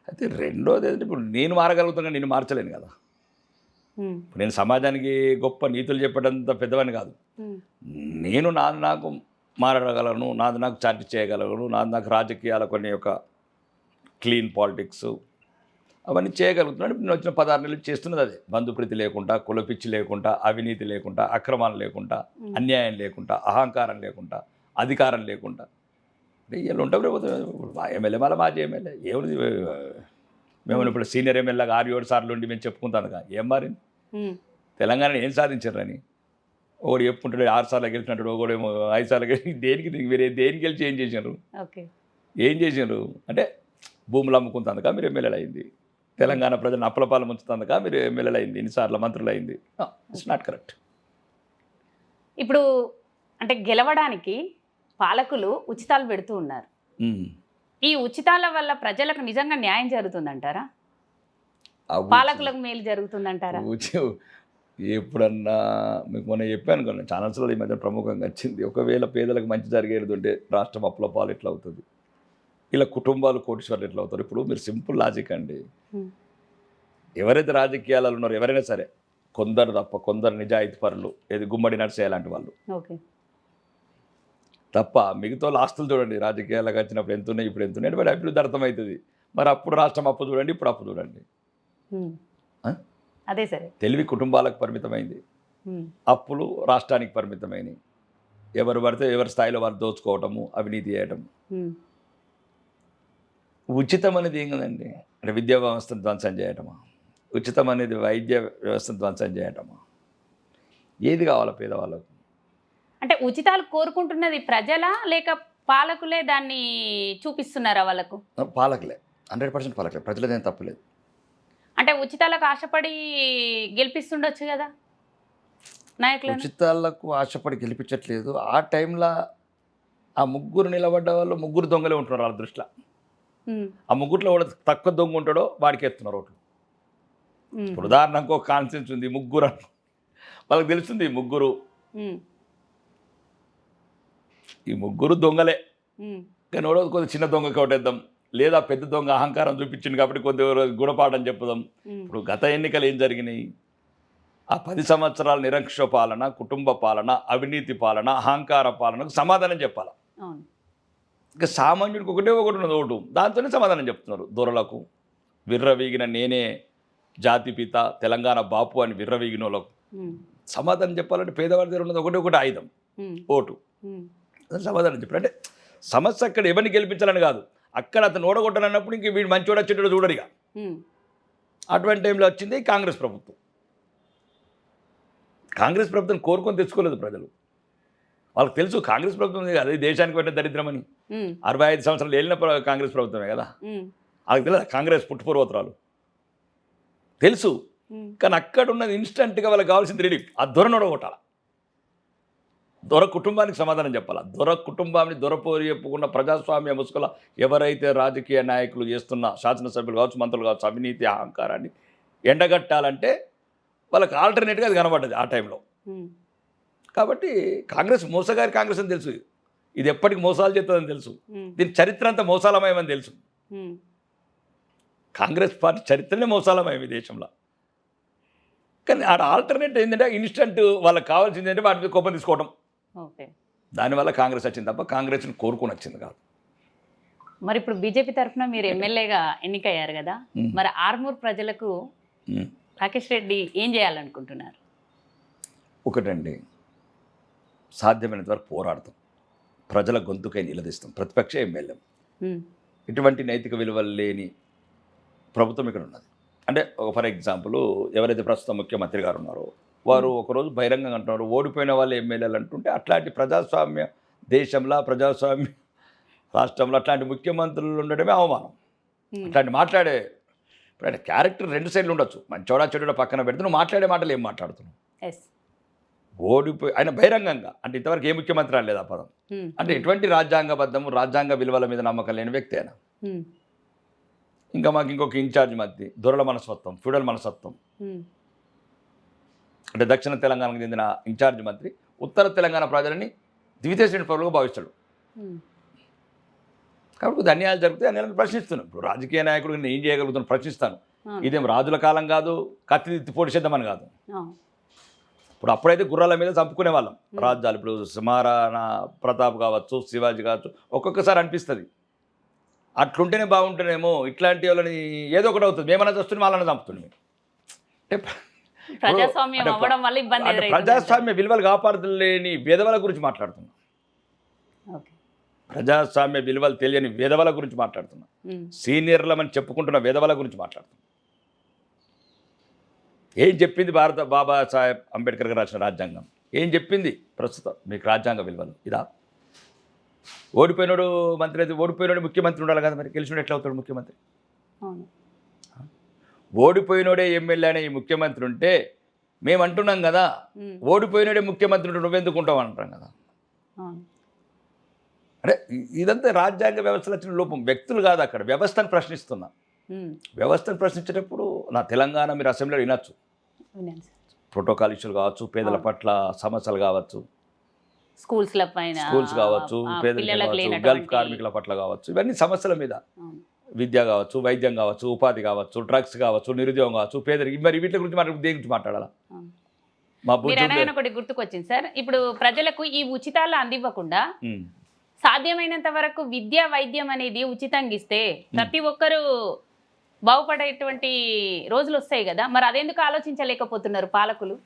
S2: అయితే రెండోది ఏంటంటే, ఇప్పుడు నేను మారగలుగుతాను, నేను మార్చలేను కదా. ఇప్పుడు నేను సమాజానికి గొప్ప నీతులు చెప్పేటంత పెద్దవాడిని కాదు. నేను నాకు మారగలను, నాకు చాటి చేయగలను, నాకు రాజకీయాల కొన్ని యొక్క క్లీన్ పాలిటిక్స్ అవన్నీ చేయగలుగుతున్నాను. నేను వచ్చిన 16 నెలలు చేస్తున్నది అదే. బంధుప్రీతి లేకుండా, కులపిచ్చి లేకుండా, అవినీతి లేకుండా, అక్రమాలు లేకుండా, అన్యాయం లేకుండా, అహంకారం లేకుండా, అధికారం లేకుండా. అంటే వీళ్ళు ఉంటాం రేపు మా ఎమ్మెల్యే, మళ్ళీ మాజీ ఎమ్మెల్యే ఏమిటి, మేము ఇప్పుడు సీనియర్ ఎమ్మెల్యేగా 6-7 సార్లు ఉండి మేము చెప్పుకుంటాను కదా, ఏం మారింది? తెలంగాణని ఏం సాధించారని ఒకడు చెప్పుకుంటాడు. 6 సార్లు గెలిచినట్టు, ఒకడేమో 5 సార్లు గెలిచి. దేనికి గెలిచి ఏం చేసినారు? ఏం చేసినారు అంటే భూములు అమ్ముకుంటుందిగా మీరు ఎమ్మెల్యేలు అయింది, తెలంగాణ ప్రజలను అప్పలపాలు ముంచుతుందిగా మీరు ఎమ్మెల్యేలు అయింది, ఇన్నిసార్లు మంత్రులు అయింది. It's not correct.
S1: ఇప్పుడు అంటే గెలవడానికి పాలకులు ఉచితాలు పెడుతూ ఉన్నారు. ఈ ఉచితాల వల్ల ప్రజలకు నిజంగా న్యాయం జరుగుతుందంటారా? పాలకులకు మేలు జరుగుతుందంటారా?
S2: ఎప్పుడన్నా మీకు మొన్న చెప్పాను కదా, ఛానల్స్లో ఈ మధ్య ప్రముఖంగా వచ్చింది, ఒకవేళ పేదలకు మంచి జరిగేది ఉంటే రాష్ట్రం అప్పుల పాలు ఎట్లా అవుతుంది? ఇలా కుటుంబాలు కోటీశ్వర్లు ఎట్లా అవుతారు? ఇప్పుడు మీరు సింపుల్ లాజిక్ అండి.
S1: ఉమ్,
S2: ఎవరైతే రాజకీయాలలో ఉన్నారో ఎవరైనా సరే కొందరు తప్ప కొందరు నిజాయితీ పరులు, ఏది గుమ్మడి నడిచే లాంటి వాళ్ళు
S1: ఓకే.
S2: తప్ప మిగతా వాళ్ళ ఆస్తులు చూడండి, రాజకీయాలకు వచ్చినప్పుడు ఎంత ఉన్నాయి, ఇప్పుడు ఎంత ఉన్నాయి అంటే అభివృద్ధి అర్థమవుతుంది. మరి అప్పుడు రాష్ట్రం అప్పు చూడండి, ఇప్పుడు అప్పు చూడండి.
S1: ఉమ్,
S2: ఆ?
S1: అదే సరే.
S2: తెలివి కుటుంబాలకు పరిమితమైంది,
S1: ఉమ్,
S2: అప్పులు రాష్ట్రానికి పరిమితమైనవి. ఎవరు పడితే ఎవరి స్థాయిలో వారు దోచుకోవటము, అవినీతి చేయటం.
S1: ఉమ్,
S2: ఉచితం అనేది ఏం కదండి, అంటే విద్యా వ్యవస్థను ధ్వంసం చేయటమా, ఉచితం అనేది వైద్య వ్యవస్థను ధ్వంసం చేయటమా, ఏది కావాలా పేదవాళ్ళకు?
S1: అంటే ఉచితాలు కోరుకుంటున్నది ప్రజలా లేక పాలకులే దాన్ని చూపిస్తున్నారా వాళ్ళకు?
S2: పాలకులే, 100% పాలకులే, ప్రజలదేం తప్పులేదు.
S1: అంటే ఉచితాలకు ఆశపడి గెలిపిస్తుండొచ్చు కదా నాయకులను.
S2: ఉచితాలకు ఆశపడి గెలిపించట్లేదు. ఆ టైంలో ఆ ముగ్గురు నిలబడ్డ వాళ్ళు ముగ్గురు దొంగలే ఉంటున్నారు వాళ్ళ దృష్టిలో.
S1: ఉమ్,
S2: ఆ ముగ్గురులో వాడు తక్కువ దొంగ ఉంటాడో వాడికి ఎత్తున్నారు ఓట్లు.
S1: ఉమ్,
S2: ఇప్పుడు ఉదాహరణకు ఒక కాన్సెన్స్ ఉంది, ముగ్గురు వాళ్ళకి తెలుస్తుంది ముగ్గురు,
S1: ఉమ్,
S2: ఈ ముగ్గురు దొంగలే.
S1: ఉమ్,
S2: కానీ ఎవడో కొద్దిగా చిన్న దొంగ కొట్టేద్దాం, లేదా పెద్ద దొంగ అహంకారం చూపించింది కాబట్టి కొద్దిగా గుణపాఠం చెప్పుదాం.
S1: ఉమ్,
S2: ఇప్పుడు గత ఎన్నికలు ఏం జరిగినాయి? ఆ 10 సంవత్సరాల నిరంకుశ పాలన, కుటుంబ పాలన, అవినీతి పాలన, అహంకార పాలనకు సమాధానం చెప్పాలి.
S1: అవును.
S2: ఇంకా సామాన్యుడికి ఒకటే ఒకటి ఉన్నది ఓటు, దాంతోనే సమాధానం చెప్తున్నారు. దొరలకు విర్రవీగిన నేనే జాతిపిత తెలంగాణ బాపు అని విర్రవీగిన వాళ్ళకు
S1: ఉమ్,
S2: సమాధానం చెప్పాలంటే పేదవాడి దగ్గర ఉన్నది ఒకటే ఒకటి ఆయుధం,
S1: ఉమ్,
S2: ఓటు.
S1: ఉమ్,
S2: అదే సమాధానం చెప్పారు. అంటే సమస్య అక్కడ ఎవరిని గెలిపించాలని కాదు, అక్కడ అతను ఓడగొట్టాలన్నప్పుడు ఇంక వీడు మంచివాడు వచ్చేటోడు చూడరు ఇక.
S1: ఉమ్,
S2: అటువంటి టైంలో వచ్చింది కాంగ్రెస్ ప్రభుత్వం. కాంగ్రెస్ ప్రభుత్వం కోరుకొని తెచ్చుకోలేదు ప్రజలు, వాళ్ళకి తెలుసు కాంగ్రెస్ ప్రభుత్వం అదే దేశానికి పెట్టే దరిద్రమని.
S1: ఉమ్,
S2: 65 సంవత్సరాలు వెళ్ళిన కాంగ్రెస్ ప్రభుత్వమే కదా,
S1: ఉమ్,
S2: వాళ్ళకి తెలియదు కాంగ్రెస్ పుట్టుపూర్వోత్తరాలు తెలుసు.
S1: ఉమ్,
S2: కానీ అక్కడ ఉన్నది ఇన్స్టెంట్గా వాళ్ళకి కావాల్సింది రిలీఫ్. ఆ దొరను ఓడగొట్టాలి, దొర కుటుంబానికి సమాధానం చెప్పాలి. దొర కుటుంబాన్ని దొరపోరి చెప్పుకున్న ప్రజాస్వామ్య ముసుగుల ఎవరైతే రాజకీయ నాయకులు చేస్తున్న శాసనసభ్యులు కావచ్చు, మంత్రులు కావచ్చు, అవినీతి అహంకారాన్ని ఎండగట్టాలంటే వాళ్ళకి ఆల్టర్నేట్గా అది కనబడ్డది ఆ టైంలో.
S1: ఉమ్,
S2: కాబట్టి కాంగ్రెస్ మోసగారి కాంగ్రెస్ అని తెలుసు, ఇది ఎప్పటికి మోసాలు చేస్తుందని తెలుసు,
S1: ఉమ్,
S2: దీని చరిత్ర అంతా మోసాలమయమని తెలుసు.
S1: ఉమ్,
S2: కాంగ్రెస్ పార్టీ చరిత్రనే మోసాలమయం ఈ దేశంలో. కానీ ఆడ ఆల్టర్నేట్ ఏంటంటే ఇన్స్టెంట్ వాళ్ళకి కావాల్సింది ఏంటంటే వాటి మీద కోపం తీసుకోవడం.
S1: ఓకే.
S2: దానివల్ల కాంగ్రెస్ వచ్చింది తప్ప కాంగ్రెస్ని కోరుకొని వచ్చింది కాదు.
S1: మరి ఇప్పుడు బీజేపీ తరఫున మీరు ఎమ్మెల్యేగా ఎన్నికయ్యారు కదా, మరి ఆర్మూర్ ప్రజలకు
S2: ఉమ్.
S1: రాకేష్ రెడ్డి ఏం చేయాలనుకుంటున్నారు?
S2: ఒకటండి, సాధ్యమైనంత వరకు పోరాడతాం, ప్రజల గొంతుకై నిలదీస్తాం, ప్రతిపక్ష ఎమ్మెల్యే.
S1: ఉమ్,
S2: ఇటువంటి నైతిక విలువలు లేని ప్రభుత్వం ఇక్కడ ఉన్నది. అంటే ఫర్ ఎగ్జాంపుల్ ఎవరైతే ప్రస్తుతం ముఖ్యమంత్రి గారు ఉన్నారో వారు ఒకరోజు బహిరంగంగా అంటున్నారు ఓడిపోయిన వాళ్ళు ఎమ్మెల్యేలు అంటుంటే, అట్లాంటి ప్రజాస్వామ్య దేశంలో, ప్రజాస్వామ్య రాష్ట్రంలో అట్లాంటి ముఖ్యమంత్రులు ఉండడమే అవమానం.
S1: ఉమ్,
S2: అట్లాంటి మాట్లాడే ఇప్పుడు ఆయన క్యారెక్టర్ 2 సైడ్లు ఉండొచ్చు, మంచోడా చెడుడా పక్కన పెడితే నువ్వు మాట్లాడే మాటలు ఏం మాట్లాడుతున్నావు?
S1: ఎస్.
S2: ఓడిపోయి ఆయన బహిరంగంగా అంటే ఇంతవరకు ఏ ముఖ్యమంత్రి అనలేదు ఆ పదం.
S1: ఉమ్,
S2: అంటే ఎటువంటి రాజ్యాంగబద్ధము రాజ్యాంగ విలువల మీద నమ్మకం లేని వ్యక్తి ఆయన.
S1: ఉమ్,
S2: ఇంకా మాకు ఇంకొక ఇన్ఛార్జ్ మధ్య దొరల మనస్తత్వం, ఫ్యూడల్ మనస్తత్వం.
S1: ఉమ్,
S2: అంటే దక్షిణ తెలంగాణకు చెందిన ఇన్ఛార్జ్ మంత్రి ఉత్తర తెలంగాణ ప్రజలని ద్వితీయ శ్రేణి పౌరులుగా భావిస్తాడు.
S1: ఉమ్,
S2: కాబట్టి కొద్ది అన్యాయాలు జరుగుతాయి, అన్యాయాలను ప్రశ్నిస్తున్నాను. ఇప్పుడు రాజకీయ నాయకుడు నేను ఏం చేయగలుగుతాను ప్రశ్నిస్తాను.
S1: అవును.
S2: ఇదేం రాజుల కాలం కాదు, కత్తి పోటీ చేద్దామని కాదు.
S1: అవును.
S2: ఇప్పుడు అప్పుడైతే గుర్రాల మీద చంపుకునే వాళ్ళం రాజ్యాలు. ఇప్పుడు మహారాణా ప్రతాప్ కావచ్చు, శివాజీ కావచ్చు, ఒక్కొక్కసారి అనిపిస్తుంది అట్లుంటేనే బాగుంటేనేమో, ఇట్లాంటి వాళ్ళని ఏదో ఒకటి అవుతుంది, మేమన్నా చూస్తుంది వాళ్ళని చంపుతుంది. అంటే
S1: ప్రజాస్వామ్యం అవ్వడం వల్ల ఇబ్బంది
S2: అంటే
S1: ఎదురైంది.
S2: ప్రజాస్వామ్య విలువలు కాపాడలేని వేదవల గురించి మాట్లాడుతున్నాం,
S1: ఓకే.
S2: ప్రజాస్వామ్య విలువలు తెలియని వేదవల గురించి మాట్లాడుతున్నాం,
S1: ఉమ్,
S2: సీనియర్లమని చెప్పుకుంటున్న వేదవల గురించి మాట్లాడుతున్నాం. ఏం చెప్పింది బాబా సాహెబ్ అంబేద్కర్ గారు రాసిన రాజ్యాంగం? ఏం చెప్పింది ప్రస్తుతం మీకు రాజ్యాంగ విలువలు? ఇదా? ఓడిపోయినోడు మంత్రి అయితే ఓడిపోయినోడు ముఖ్యమంత్రి ఉండాలి కదా, మరి గెలిచినోడు ఎట్లా అవుతాడు ముఖ్యమంత్రి?
S1: అవును.
S2: ఓడిపోయినోడే ఎమ్మెల్యే అనే ఈ ముఖ్యమంత్రి ఉంటే మేము అంటున్నాం కదా,
S1: ఉమ్,
S2: ఓడిపోయినోడే ముఖ్యమంత్రి ఉంటే నువ్వెందుకు ఉంటావు అంటాం కదా.
S1: అవును.
S2: అంటే ఇదంతా రాజ్యాంగ వ్యవస్థలో వచ్చిన లోపం, వ్యక్తులు కాదు, అక్కడ వ్యవస్థను ప్రశ్నిస్తున్నా.
S1: ఉమ్,
S2: వ్యవస్థను ప్రశ్నించేటప్పుడు నా తెలంగాణ మీరు అసెంబ్లీలో వినొచ్చు,
S1: వినండి సార్.
S2: ప్రోటోకాల్ ఇష్యూలు కావచ్చు, పేదల పట్ల సమస్యలు కావచ్చు,
S1: స్కూల్స్ల పైన
S2: స్కూల్స్ కావచ్చు, పేదరికం
S1: పిల్లలకు
S2: కావచ్చు,
S1: లేనటువంటి
S2: గల్ఫ్ కార్మికుల పట్ల కావచ్చు, ఇవన్నీ సమస్యల మీద
S1: అవును.
S2: విద్య కావచ్చు, వైద్యం కావచ్చు, ఉపాధి కావచ్చు, డ్రగ్స్ కావచ్చు, నిరుద్యోగం కావచ్చు, పేదరికం, మరి వీటి గురించి మనం దేని గురించి మాట్లాడాలా?
S1: అవును.
S2: మా
S1: మీరు
S2: బుజ్జుడు
S1: అనగానే ఒకటి గుర్తుకొచ్చింది సార్. ఇప్పుడు ప్రజలకు ఈ ఉచితాలు అందివ్వకుండా
S2: ఉమ్.
S1: సాధ్యమైనంత వరకు విద్య వైద్యం అనేది ఉచితంగా ఇస్తే ప్రతి ఒక్కరూ బాగుపడేటువంటి రోజులు వస్తాయి కదా, మరి అదెందుకు ఆలోచించలేకపోతున్నారు పాలకులు?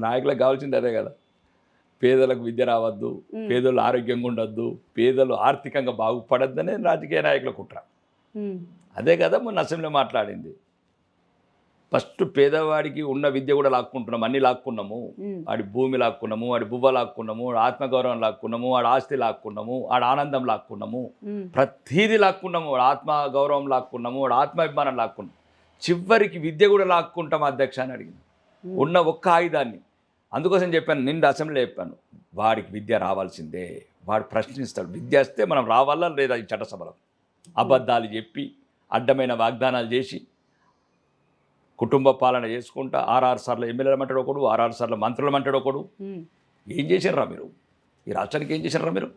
S2: నాయకులకు కావాల్సింది అదే కదా, పేదలకు విద్య రావద్దు, పేదలు ఆరోగ్యంగా ఉండొద్దు, పేదలు ఆర్థికంగా బాగుపడద్దనే రాజకీయ నాయకుల కుట్ర. అదే కదా మొన్న అసెంబ్లీలో మాట్లాడింది. ఫస్ట్ పేదవాడికి ఉన్న విద్య కూడా లాక్కుంటున్నాం, అన్నీ లాక్కున్నాము. వాడి భూమి లాక్కున్నాము, వాడి బువ్వ లాక్కున్నాము, వాడి ఆత్మగౌరవం లాక్కున్నాము, వాడి ఆస్తి లాక్కున్నాము, వాడి ఆనందం లాక్కున్నాము, ప్రతీది లాక్కున్నాము, వాడి ఆత్మగౌరవం లాక్కున్నాము, వాడి ఆత్మాభిమానం లాక్కున్నాము. చివరికి విద్య కూడా లాక్కుంటాం అధ్యక్ష అని అడిగింది, ఉన్న ఒక్క ఆయుధాన్ని. అందుకోసం చెప్పాను, నిండు అసెంబ్లీలో చెప్పాను, వాడికి విద్య రావాల్సిందే, వాడు ప్రశ్నిస్తాడు. విద్య వస్తే మనం రావాలా లేదా ఈ చట్టసభలో? అబద్ధాలు చెప్పి అడ్డమైన వాగ్దానాలు చేసి కుటుంబ పాలన చేసుకుంటా 6 సార్లు ఎమ్మెల్యేలు అంటాడు ఒకడు, 6 సార్లు మంత్రులు అంటాడు ఒకడు. ఏం చేశారా మీరు? ఈ రాష్ట్రానికి ఏం చేశారా మీరు?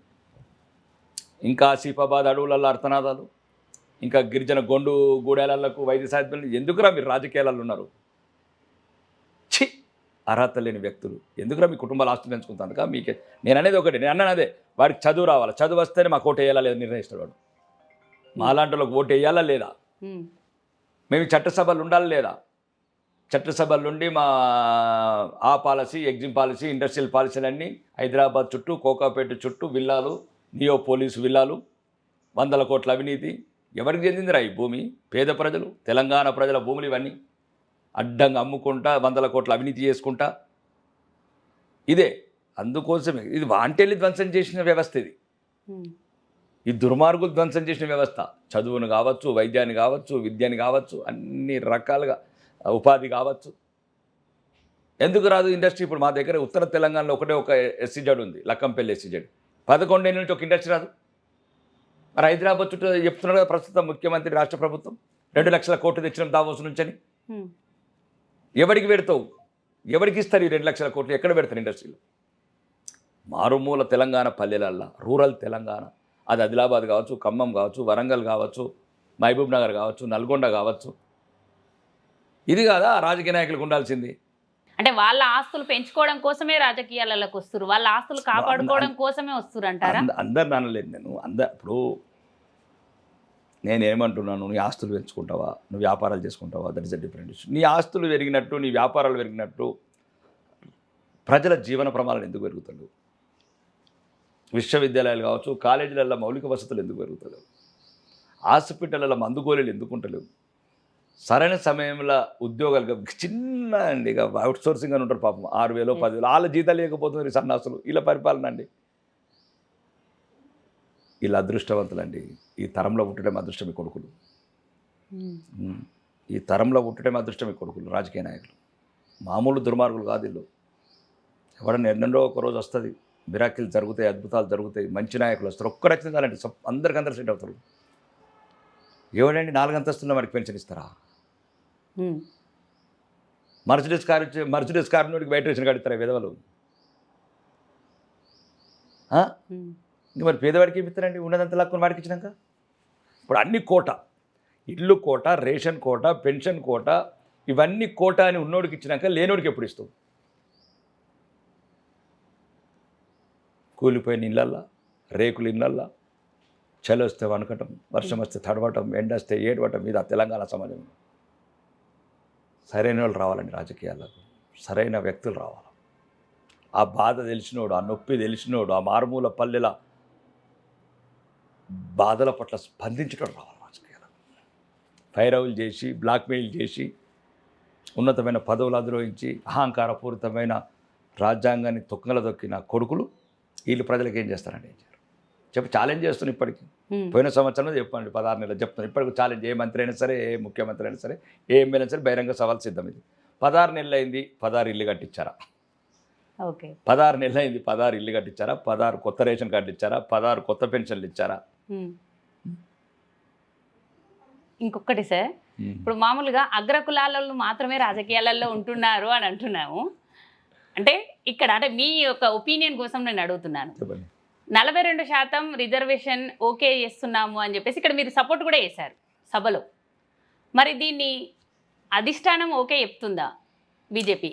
S2: ఇంకా ఆసిఫాబాద్ అడవులలో అర్థనాదాలు, ఇంకా గిరిజన గొండు గూడెలకు వైద్య సాధ్యం, ఎందుకురా మీరు రాజకీయాలలో ఉన్నారు? ఛీ, అర్హత లేని వ్యక్తులు ఎందుకురా మీ కుటుంబాల ఆస్తులు పెంచుకుంటానుక? మీకే నేను అనేది ఒకటి, నేను అన్నాను అదే, వాడికి చదువు రావాలి, చదువు వస్తేనే మాకు ఓటు వేయాలా లేదా నిర్ణయిస్తాడు వాడు. మాలాంటి వాళ్ళకి ఓటు వేయాలా లేదా, మేము చట్టసభలు ఉండాలి లేదా, చట్టసభల నుండి మా ఆ పాలసీ, ఎగ్జిమ్ పాలసీ, ఇండస్ట్రియల్ పాలసీలన్నీ హైదరాబాద్ చుట్టూ, కోకాపేట చుట్టూ విల్లాలు, నియో పోలీసు విల్లాలు, 100 కోట్ల అవినీతి. ఎవరికి చెందిందిరా ఈ భూమి? పేద ప్రజలు, తెలంగాణ ప్రజల భూములు ఇవన్నీ అడ్డంగా అమ్ముకుంటా 100 కోట్ల అవినీతి చేసుకుంటా. ఇదే అందుకోసమే ఇది వాంటెల్లి ధ్వంసం చేసిన వ్యవస్థ ఇది. ఈ దుర్మార్గులు ధ్వంసం చేసిన వ్యవస్థ. చదువును కావచ్చు, వైద్యాన్ని కావచ్చు, విద్యని కావచ్చు, అన్ని రకాలుగా ఉపాధి కావచ్చు. ఎందుకు రాదు ఇండస్ట్రీ? ఇప్పుడు మా దగ్గర ఉత్తర తెలంగాణలో ఒక ఎస్సీజెడ్ ఉంది, లక్కంపల్లి ఎస్సీజెడ్. 11 ఏళ్ళ నుంచి ఒక ఇండస్ట్రీ రాదు. మరి హైదరాబాద్ చుట్టూ చెప్తున్నారు కదా ప్రస్తుతం ముఖ్యమంత్రి, రాష్ట్ర ప్రభుత్వం 2 లక్షల కోట్లు తెచ్చినాం దావోస్ నుంచని. ఎవరికి పెడతావు? ఎవరికి ఇస్తారు ఈ 2 లక్షల కోట్లు? ఎక్కడ పెడతారు ఇండస్ట్రీలో? మారుమూల తెలంగాణ పల్లెలల్లా, రూరల్ తెలంగాణ, అది ఆదిలాబాద్ కావచ్చు, ఖమ్మం కావచ్చు, వరంగల్ కావచ్చు, మహబూబ్ నగర్ కావచ్చు, నల్గొండ కావచ్చు. ఇది కాదా రాజకీయ నాయకులకు ఉండాల్సింది?
S1: అంటే వాళ్ళ ఆస్తులు పెంచుకోవడం కోసమే రాజకీయాలకు వస్తారు, వాళ్ళ ఆస్తులు కాపాడుకోవడం కోసమే వస్తారు అంటారా?
S2: అందరు అనలేదు నేను. ఇప్పుడు నేనేమంటున్నాను, నీ ఆస్తులు పెంచుకుంటావా, నువ్వు వ్యాపారాలు చేసుకుంటావా, that is a different issue. నీ ఆస్తులు పెరిగినట్టు, నీ వ్యాపారాలు పెరిగినట్టు ప్రజల జీవన ప్రమాణాలు ఎందుకు పెరుగుతాడు? విశ్వవిద్యాలయాలు కావచ్చు, కాలేజీలలో మౌలిక వసతులు ఎందుకు పెరుగుతలేవు? హాస్పిటళ్ళలో మందుగోళీలు ఎందుకు ఉంటలేవు? సరైన సమయంలో ఉద్యోగాలు చిన్న అండి, ఇక అవుట్ సోర్సింగ్ అని ఉంటారు పాపం, 6,000 10,000 వాళ్ళ జీతాలు లేకపోతున్నారు సన్నాసులు. ఇలా పరిపాలన అండి. వీళ్ళు అదృష్టవంతులండి. ఈ తరంలో పుట్టడం అదృష్టం ఈ కొడుకులు. ఈ తరంలో పుట్టడం అదృష్టం ఈ కొడుకులు రాజకీయ నాయకులు. మామూలు దుర్మార్గులు కాదు వీళ్ళు. ఎవడన్నా ఎన్నెన్నో ఒక రోజు వస్తుంది, మిరాకిల్ జరుగుతాయి, అద్భుతాలు జరుగుతాయి, మంచి నాయకులు వస్తారు. ఒక్కరు వచ్చిందాలంటే అందరికీ సెట్ అవుతారు. ఎవడండి 4 అంతస్తుల్లో మనకి పెన్షన్ ఇస్తారా? మర్సిడీస్ కారు నుండి బయట రేషన్ కడతారా విధవలు? ఇంక మరి పేదవాడికి ఏమి ఇస్తారండి? ఉన్నదంతా లాక్కుని వాడికి ఇచ్చినాక. ఇప్పుడు అన్ని కోట, ఇల్లు కోట, రేషన్ కోట, పెన్షన్ కోట, ఇవన్నీ కోట అని ఉన్నోడికి ఇచ్చినాక లేనోడికి ఎప్పుడు ఇస్తావు? కూలిపోయిన ఇళ్ళల్లా, రేకులు ఇళ్ళల్లా, చలి వస్తే వణకటం, వర్షం వస్తే తడవటం, ఎండ వస్తే ఏడవటం, మీద తెలంగాణ సమాజం. సరైన వాళ్ళు రావాలండి రాజకీయాలకు, సరైన వ్యక్తులు రావాలి. ఆ బాధ తెలిసినోడు, ఆ నొప్పి తెలిసినోడు, ఆ మారుమూల పల్లెల బాధల పట్ల స్పందించడం రావాలి రాజకీయాలకు. ఫైరవులు చేసి, బ్లాక్మెయిల్ చేసి, ఉన్నతమైన పదవులు అధిరోహించి, అహంకారపూరితమైన రాజ్యాంగాన్ని తొక్కల దొక్కిన కొడుకులు వీళ్ళు ప్రజలకు ఏం చేస్తారండి? ఏం చేయరు. చెప్పి ఛాలెంజ్ చేస్తున్నాను ఇప్పటికి. పోయిన సంవత్సరంలో చెప్పండి, 16 నెలలు చెప్తాను. ఇప్పటికి ఛాలెంజ్, ఏ మంత్రి అయినా సరే, ఏ ముఖ్యమంత్రి అయినా సరే, ఏ ఎమ్మెల్యే అయినా సరే, బహిరంగ సవాల్ సిద్ధం. ఇది 16 నెలలు అయింది, 16 ఇల్లు కట్టించారా?
S1: ఓకే,
S2: 16 నెలలు అయింది, 16 ఇల్లు కట్టించారా? 16 కొత్త రేషన్ కార్డులు ఇచ్చారా? 16 కొత్త పెన్షన్లు ఇచ్చారా?
S1: ఇంకొకటి సార్, ఇప్పుడు మామూలుగా అగ్రకులాలలో మాత్రమే రాజకీయాలలో ఉంటున్నారు అని అంటున్నాము. అంటే ఇక్కడ అంటే మీ యొక్క ఒపీనియన్ కోసం నేను అడుగుతున్నాను.
S2: చెప్పండి.
S1: 42% రిజర్వేషన్ ఓకే చేస్తున్నాము అని చెప్పేసి ఇక్కడ మీరు సపోర్ట్ కూడా చేశారు సభలో. మరి దీన్ని అధిష్టానం ఓకే చెప్తుందా బీజేపీ?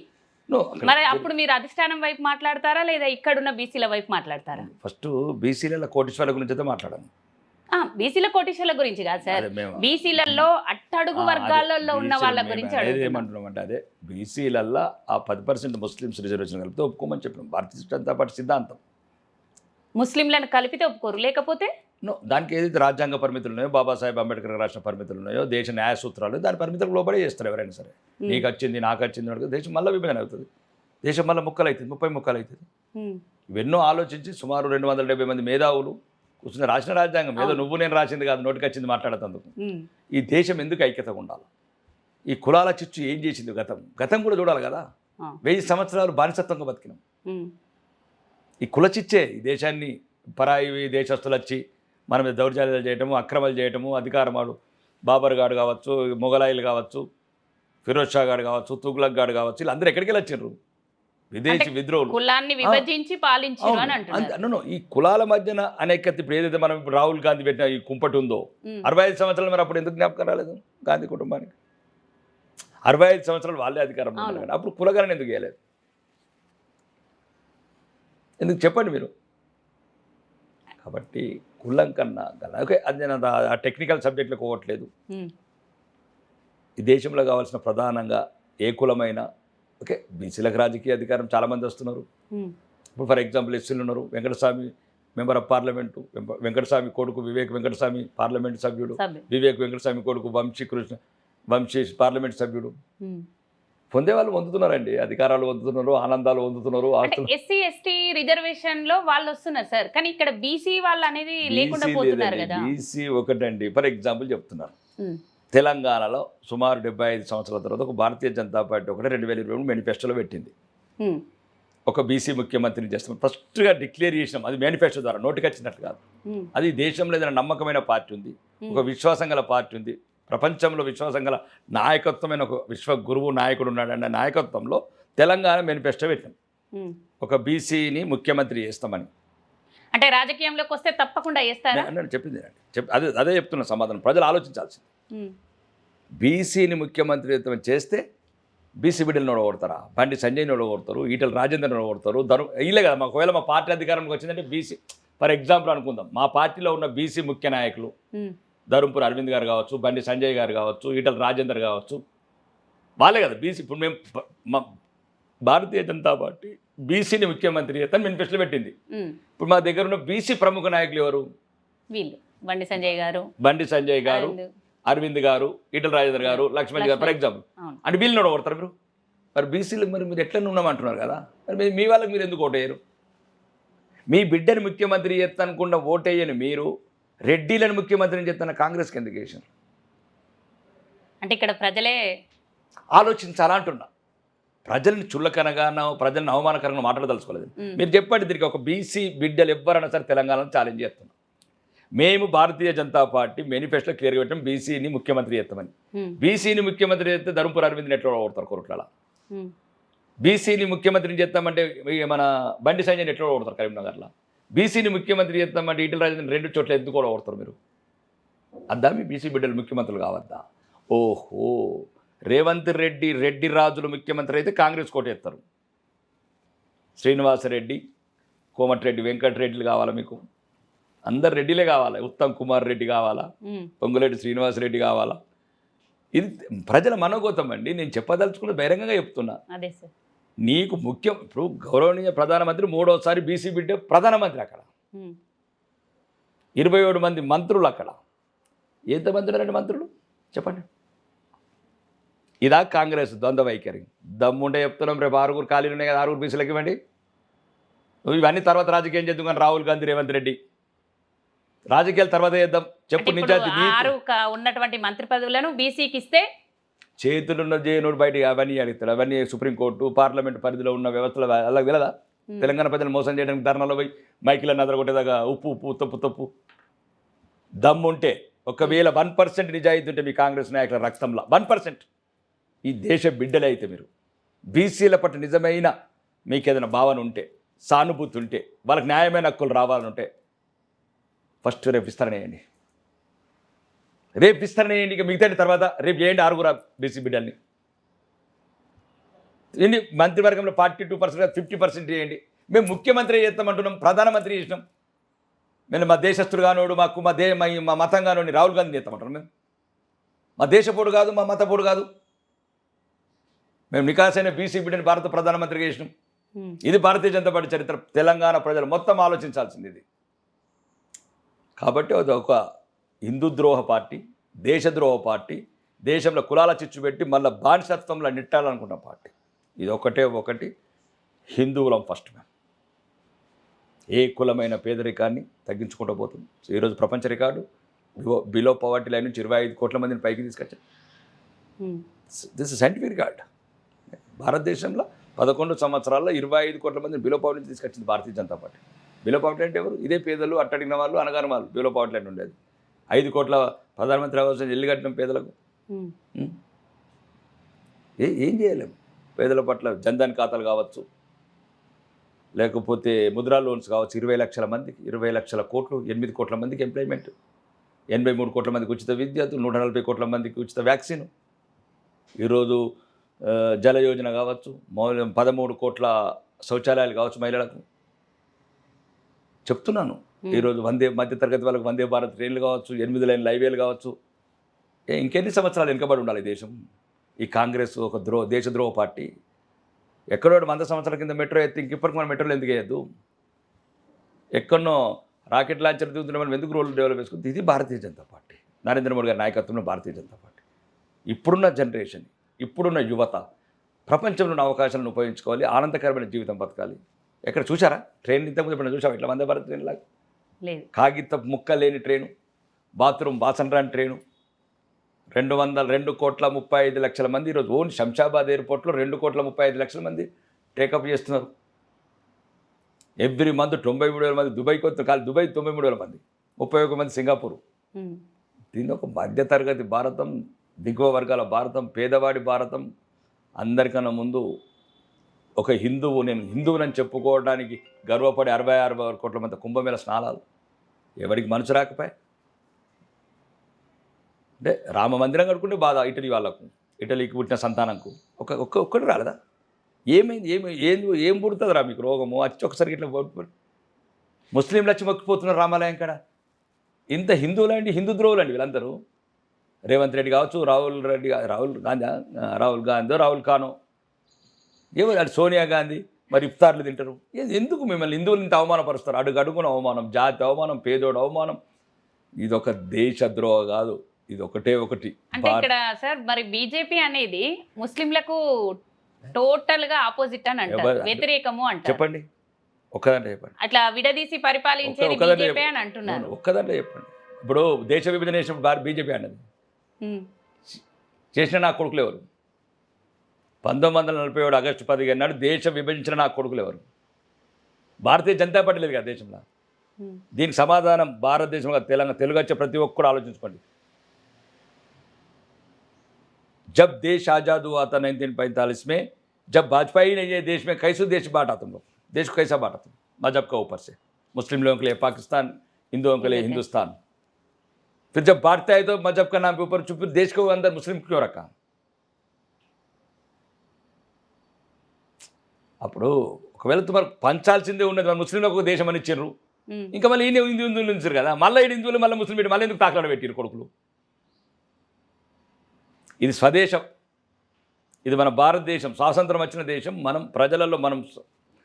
S2: నో,
S1: మరి అప్పుడు మీరు అధిష్టానం వైపు మాట్లాడతారా లేదా ఇక్కడున్న బీసీల వైపు మాట్లాడతారా?
S2: ఫస్ట్ బీసీల కోటీశ్వరుల గురించి అయితే మాట్లాడాను.
S1: బీసీల కోటీశ్వరుల గురించి కాదు సార్, బీసీలలో అట్టడుగు వర్గాలలో ఉన్న వాళ్ళ గురించి
S2: ఏమంటున్నామంటే అదే బీసీలల్లో ఆ 10% ముస్లిమ్స్ రిజర్వేషన్ కలిపితే ఒప్పుకోమని చెప్పినాం. భారతీయ జనతా పార్టీ సిద్ధాంతం.
S1: ముస్లింలను కలిపితే ఒప్పుకోరు, లేకపోతే
S2: దానికి ఏదైతే రాజ్యాంగ పరిమితులు ఉన్నాయో, బాబాసాహెబ్ అంబేద్కర్ రాసిన పరిమితులు ఉన్నాయో, దేశ న్యాయ సూత్రాలు, దాని పరిమితులకు లోబడే చేస్తారు ఎవరైనా సరే. నీకు వచ్చింది నాకు వచ్చింది అడుగు దేశం మళ్ళీ విభజన అవుతుంది, దేశం మళ్ళీ ముక్కలు అవుతుంది, 30 ముక్కలు అవుతుంది. ఇవెన్నో ఆలోచించి సుమారు 270 మంది మేధావులు కూర్చుని రాసిన రాజ్యాంగం ఏదో నువ్వు నేను రాసింది కాదు, నోటికి వచ్చింది మాట్లాడేందుకు. ఈ దేశం ఎందుకు ఐక్యతగా ఉండాలి? ఈ కులాల చిచ్చు ఏం చేసింది గతం కూడా చూడాలి కదా. 1000 సంవత్సరాలు బానిసత్వంగా బతికినాం. ఈ కుల చిచ్చే ఈ దేశాన్ని పరాయి దేశస్తులు వచ్చి మన మీద దౌర్జన్యాలు చేయటము, అక్రమాలు చేయటము, అధికారమాడు బాబర్ గాడు కావచ్చు, మొఘలాయిలు కావచ్చు, ఫిరోజ్ షా గాడు కావచ్చు, తుగ్లక్ గాడు కావచ్చు, వీళ్ళందరూ ఎక్కడికి వెళ్ళి వచ్చిండ్రు? విదేశీ విద్రోహులు.
S1: కులాన్ని విభజించి పాలించారు అని అంటున్నారు.
S2: ఈ కులాల మధ్యన అనేకత ఇప్పుడు ఏదైతే మనం ఇప్పుడు రాహుల్ గాంధీ పెట్టిన ఈ కుంపటి ఉందో 65 సంవత్సరాలు మరి అప్పుడు ఎందుకు జ్ఞాపకం రాలేదు గాంధీ కుటుంబానికి? 65 సంవత్సరాలు వాళ్ళే అధికారం, అప్పుడు కులగణన ఎందుకు చేయలేదు? ఎందుకు చెప్పండి మీరు? కాబట్టి కులం కన్నా ఓకే, అది నేను ఆ టెక్నికల్ సబ్జెక్టులకు పోవట్లేదు. ఈ దేశంలో కావాల్సిన ప్రధానంగా ఏ కులమైనా ఓకే, బీసీలకు రాజకీయ అధికారం చాలామంది వస్తున్నారు. ఇప్పుడు ఫర్ ఎగ్జాంపుల్ ఎస్సీలు ఉన్నారు. Venkataswamy member of parliament, Venkataswamy కొడుకు వివేక్ వెంకటస్వామి పార్లమెంట్ సభ్యుడు, వివేక్ వెంకటస్వామి కొడుకు వంశీ పార్లమెంట్ సభ్యుడు. పొందేవాళ్ళు పొందుతున్నారండి, అధికారాలు పొందుతున్నారు, ఆనందాలు పొందుతున్నారు.
S1: ఎస్సీ ఎస్టీ రిజర్వేషన్ లో వాళ్ళు వస్తున్నారు సార్, కానీ ఇక్కడ బీసీ వాళ్ళు అనేది లేకుండా పోతున్నారు కదా.
S2: బీసీ ఒకటండి, ఫర్ ఎగ్జాంపుల్ చెప్తున్నారు. తెలంగాణలో సుమారు 75 సంవత్సరాల తర్వాత ఒక భారతీయ జనతా పార్టీ ఒకటి 2023 మేనిఫెస్టోలో పెట్టింది. ఒక బీసీ ముఖ్యమంత్రిని చేస్తాం ఫస్ట్గా డిక్లేర్ చేసినాం. అది మేనిఫెస్టో ద్వారా నోటికి వచ్చినట్టు కాదు. అది దేశంలో ఏదైనా నమ్మకమైన పార్టీ ఉంది, ఒక విశ్వాసం గల పార్టీ ఉంది, ప్రపంచంలో విశ్వాసం గల నాయకత్వమైన ఒక విశ్వ గురువు నాయకుడు ఉన్నాడన్న నాయకత్వంలో తెలంగాణ మేనిఫెస్టో పెట్టాం. ఒక బీసీని ముఖ్యమంత్రి చేస్తామని.
S1: అంటే రాజకీయంలోకి వస్తే తప్పకుండా చేస్తారా?
S2: చెప్పింది అదే చెప్తున్న సమాధానం. ప్రజలు ఆలోచించాల్సింది. బీసీని ముఖ్యమంత్రి చేస్తే బీసీ బిడ్డలను ఓడగొడతారా? బండి సంజయ్ని ఓడగొడతారు, ఈటల రాజేందర్ని ఓడగొడతారు. ఇలే కదా ఒకవేళ మా పార్టీ అధికారంలోకి వచ్చిందంటే బీసీ ఫర్ ఎగ్జాంపుల్ అనుకుందాం, మా పార్టీలో ఉన్న బీసీ ముఖ్య నాయకులు ధర్మపురి అరవింద్ గారు కావచ్చు, బండి సంజయ్ గారు కావచ్చు, ఈటల రాజేందర్ కావచ్చు, వాళ్ళే కదా బీసీ. ఇప్పుడు మేము భారతీయ జనతా పార్టీ బీసీని ముఖ్యమంత్రి చేస్తాను మేనిఫెస్టోలో పెట్టింది. ఇప్పుడు మా దగ్గర ఉన్న బీసీ ప్రముఖ నాయకులు ఎవరు?
S1: వీళ్ళు బండి సంజయ్ గారు,
S2: అరవింద్ గారు, ఈటల రాజేందర్ గారు, లక్ష్మణ్ గారు ఫర్ ఎగ్జాంపుల్. అంటే వీళ్ళు ఓడగొడతారు మీరు? మరి బీసీలకు మరి మీరు ఎట్లా ఉన్నామంటున్నారు కదా, మరి మీ వాళ్ళకి మీరు ఎందుకు ఓటేయరు? మీ బిడ్డని ముఖ్యమంత్రి చేస్తానుకున్న ఓటేయని మీరు రెడ్డిలను ముఖ్యమంత్రిని చెప్తున్న కాంగ్రెస్కి ఎందుకు వేసారు?
S1: అంటే ఇక్కడ ప్రజలే
S2: ఆలోచించాలంటున్నా. ప్రజల్ని చుల్లకనగానో ప్రజల్ని అవమానకరంగా మాట్లాడదలుచుకోలేదు. మీరు చెప్పండి, దీనికి ఒక బీసీ బిడ్డలు ఎవ్వరైనా సరే తెలంగాణలో ఛాలెంజ్ చేస్తున్నాం. మేము భారతీయ జనతా పార్టీ మేనిఫెస్టో క్లియర్గా పెట్టాం బీసీని ముఖ్యమంత్రి చేస్తామని. బీసీని ముఖ్యమంత్రి చేస్తే ధర్మపురి అరవింద్ని ఎట్లా ఓడతారు కోరుట్ల? బీసీని ముఖ్యమంత్రిని చేస్తామంటే మన బండి సంజయ్ని ఎట్లా ఓడతారు కరీంనగర్లో? బీసీని ముఖ్యమంత్రి చేస్తామంటే ఈటల రాజేంద్ర 2 చోట్ల ఎందుకు కూడా ఓడతారు మీరు? అద్దా మీ బీసీ బిడ్డలు ముఖ్యమంత్రులు కావద్దా? ఓహో, రేవంత్ రెడ్డి రాజులు ముఖ్యమంత్రి అయితే కాంగ్రెస్ కోటేస్తారు. శ్రీనివాసరెడ్డి, కోమటిరెడ్డి, వెంకటరెడ్డిలు కావాలా మీకు? అందరు రెడ్డిలే కావాలా? ఉత్తమ్ కుమార్ రెడ్డి కావాలా? పొంగులేటి శ్రీనివాసరెడ్డి కావాలా? ఇది ప్రజల మనోగతం అండి. నేను చెప్పదలుచుకున్న బహిరంగంగా చెప్తున్నా.
S1: అదే సార్,
S2: నీకు ముఖ్యం ఇప్పుడు గౌరవనీయ ప్రధానమంత్రి 3వసారి బీసీ బిడ్డ ప్రధానమంత్రి. అక్కడ 27 మంది మంత్రులు. అక్కడ ఎంతమంది ఉన్నారండి మంత్రులు చెప్పండి? ఇదా కాంగ్రెస్ ద్వంద్వ వైఖరి? దమ్ముంటే చెప్తున్నాం, రేపు 6 ఖాళీలు ఉన్నాయి కదా, 6 బీసీలకు ఇవ్వండి. నువ్వు ఇవన్నీ తర్వాత రాజకీయం చేద్దాం కానీ రాహుల్ గాంధీ, రేవంత్ రెడ్డి రాజకీయాల తర్వాత చేద్దాం. చెప్పు నిజాతి.
S1: ఉన్నటువంటి మంత్రి పదవులను బీసీకి ఇస్తే
S2: చేతులున్న జేనుడు బయట అవన్నీ అడుగుతాడు. అవన్నీ సుప్రీంకోర్టు, పార్లమెంట్ పరిధిలో ఉన్న వ్యవస్థలు అలా వెళ్ళదా? తెలంగాణ ప్రజలు మోసం చేయడానికి ధర్నాలో పోయి మైకిలను అదరగొట్టేదాకా ఉప్పు తప్పు దమ్ముంటే, ఒకవేళ 1% నిజాయితీ ఉంటే మీ కాంగ్రెస్ నాయకుల రక్తంలో 1% ఈ దేశ బిడ్డలే అయితే మీరు బీసీల పట్ల నిజమైన మీకు ఏదైనా భావన ఉంటే, సానుభూతి ఉంటే, వాళ్ళకి న్యాయమైన హక్కులు రావాలంటే ఫస్ట్ రేపు విస్తరణ చేయండి. రేపు విస్తరణ చేయండి. ఇక మిగతా తర్వాత రేపు చేయండి 6 బీసీ బిడ్డల్ని. ఎన్ని మంత్రివర్గంలో 42% 50% చేయండి. మేము ముఖ్యమంత్రి చేస్తామంటున్నాం, ప్రధానమంత్రి చేసినాం. మేము మా దేశస్తుడు కానోడు, మా మతం కానోడిని రాహుల్ గాంధీ చేస్తామంటున్నాం. మేము మా దేశపోడు కాదు, మా మతపోడు కాదు. మేము నికాసైన బీసీ బిడ్డని భారత ప్రధానమంత్రిగా చేసినాం. ఇది భారతీయ జనతా పార్టీ చరిత్ర. తెలంగాణ ప్రజలు మొత్తం ఆలోచించాల్సింది ఇది. కాబట్టి అది ఒక హిందూ ద్రోహ పార్టీ, దేశద్రోహ పార్టీ, దేశంలో కులాల చిచ్చు పెట్టి మళ్ళీ బానిసత్వంలో నెట్టాలనుకున్న పార్టీ. ఇది ఒకటి హిందువులం ఫస్ట్. మేము ఏ కులమైన పేదరికాన్ని తగ్గించుకుంటూ పోతుంది. ఈరోజు ప్రపంచ రికార్డు బిలో పవర్టీ లైన్ నుంచి 25 కోట్ల మందిని పైకి తీసుకొచ్చారు. This is scientific record. భారతదేశంలో 11 సంవత్సరాల్లో 25 కోట్ల మందిని బిలో పవర్టీ నుంచి తీసుకొచ్చింది Bharatiya Janata party. Below poverty అంటే ఎవరు? ఇదే పేదలు, అట్టడిగిన వాళ్ళు, అనగాని వాళ్ళు. బిలో పవర్టీ లైన్ ఉండేది. 5 కోట్ల ప్రధానమంత్రి అవ్వాల్సిన ఇల్లు కట్టిన పేదలకు ఏం చేయలేము. పేదల పట్ల జన్ధన్ ఖాతాలు కావచ్చు, లేకపోతే ముద్రా లోన్స్ కావచ్చు. 20 లక్షల మందికి 20 లక్షల కోట్లు, 8 కోట్ల మందికి ఎంప్లాయ్మెంట్, 83 కోట్ల మందికి ఉచిత విద్యుత్, 140 కోట్ల మందికి ఉచిత వ్యాక్సిన్. ఈరోజు జల యోజన కావచ్చు, 13 కోట్ల శౌచాలయాలు కావచ్చు మహిళలకు. చెప్తున్నాను. ఈరోజు మధ్యతరగతి వాళ్ళకి వందే భారత్ ట్రైన్లు కావచ్చు, 8 లైన్ల హైవేలు కావచ్చు. ఇంకెన్ని సంవత్సరాలు వెనుకబడి ఉండాలి ఈ దేశం? ఈ కాంగ్రెస్ ఒక దేశద్రోహ పార్టీ. ఎక్కడో 100 సంవత్సరాల కింద మెట్రో ఎత్తి ఇంకిప్పటికి మనం మెట్రోలు ఎందుకు వేయద్దు? ఎక్కడనో రాకెట్ లాంచర్ దిగుతున్న మనం ఎందుకు రోడ్లు డెవలప్ చేసుకుంది? ఇది భారతీయ జనతా పార్టీ, నరేంద్ర మోడీ గారి నాయకత్వంలో భారతీయ జనతా పార్టీ. ఇప్పుడున్న జనరేషన్, ఇప్పుడున్న యువత ప్రపంచంలో ఉన్న అవకాశాలను ఉపయోగించుకోవాలి, ఆనందకరమైన జీవితం బతకాలి. ఎక్కడ చూసారా ట్రైన్? ఇంతకుముందు ఎప్పుడు చూసాం ఇట్లా వందే భారత్ ట్రైన్ లాగా?
S1: లేదు.
S2: కాగిత ముక్క లేని ట్రైను, బాత్రూమ్ బాసన రాని ట్రైను. 2,35,00,000 మంది ఈరోజు ఓన్ శంషాబాద్ ఎయిర్పోర్ట్లో 2,35,00,000 మంది టేకప్ చేస్తున్నారు. ఎవ్రీ మంత్ 93,000 మంది దుబాయ్కి వస్తారు. కాదు, దుబాయ్ 93,000 మంది, 31 మంది సింగపూర్. దీని ఒక మధ్యతరగతి భారతం, దిగువ వర్గాల భారతం, పేదవాడి భారతం. అందరికన్నా ముందు ఒక హిందువు, నేను హిందువునని చెప్పుకోవడానికి గర్వపడే 66 కోట్ల మంది కుంభమేళ స్నానాలు. ఎవరికి మనసు రాకపోయా? అంటే రామ మందిరం కట్టుకుంటే బాధ ఇటలీ వాళ్ళకు, ఇటలీకి పుట్టిన సంతానంకు ఒక్కటి రాలేదా? ఏమైంది? ఏం పుడుతుంది రా మీకు రోగము? వచ్చి ఒకసారి ఇట్లా ముస్లింలు వచ్చి మొక్కిపోతున్నారు రామాలయం కాడ. ఇంత హిందువులండి, హిందూ ద్రోవులండి వీళ్ళందరూ. రేవంత్ రెడ్డి కావచ్చు, రాహుల్ ఖాను, ఎవరు అది సోనియా గాంధీ, మరి ఇఫ్తార్లు తింటారు. ఎందుకు మిమ్మల్ని హిందువులు ఇంత అవమానపరుస్తారు? అడుగడుగున అవమానం, జాతి అవమానం, పేదోడు అవమానం. ఇదొక దేశద్రోహ కాదు, ఇది ఒకటి.
S1: అంటే ఇక్కడ సార్ మరి బీజేపీ అనేది ముస్లింలకు టోటల్ గా ఆపోజిట్ అని అంటారు, వ్యతిరేకము అంటారు.
S2: చెప్పండి, ఒక్కదంటే చెప్పండి.
S1: అట్లా విడదీసి పరిపాలించేది బీజేపీ అని అంటున్నారు.
S2: ఒక్కదంటే చెప్పండి. ఇప్పుడు దేశ విభజన చేసినప్పుడు బీజేపీ అన్నది చేసిన నా కొడుకులు ఎవరు? 1947 ఆగస్టు 15 నాడు దేశ విభజించిన నా కొడుకులు ఎవరు? భారతీయ జనతా పార్టీ లేదు కదా దేశంలో. దీనికి సమాధానం భారతదేశంలో తెలుగు వచ్చే ప్రతి ఒక్కరు ఆలోచించుకోండి. जब देश आज़ाद हुआ था 1945 में, जब वाजपेयी ने ये देश में कैसे देश बांटा तुम लोग? देश को कैसा बांटा तुम? मजहब का ऊपर से, मुस्लिम लोगों के लिए पाकिस्तान, हिंदुओं के लिए हिंदुस्तान. फिर जब बांटता है तो मजहब का नाम के ऊपर चुप देश के अंदर मुस्लिम क्यों रखा? అప్పుడు ఒకవేళ మరి పంచాల్సిందే ఉన్నది, మరి ముస్లింలకు ఒక దేశం అని ఇచ్చారు. ఇంకా మళ్ళీ ఈయన హిందువులు ఉంచారు కదా, మళ్ళీ హిందువులు మళ్ళీ ముస్లిం పెట్టి మళ్ళీ ఎందుకు తాకలాడ పెట్టారు కొడుకులు? ఇది స్వదేశం, ఇది మన భారతదేశం, స్వాతంత్రం వచ్చిన దేశం. మనం ప్రజలలో మనం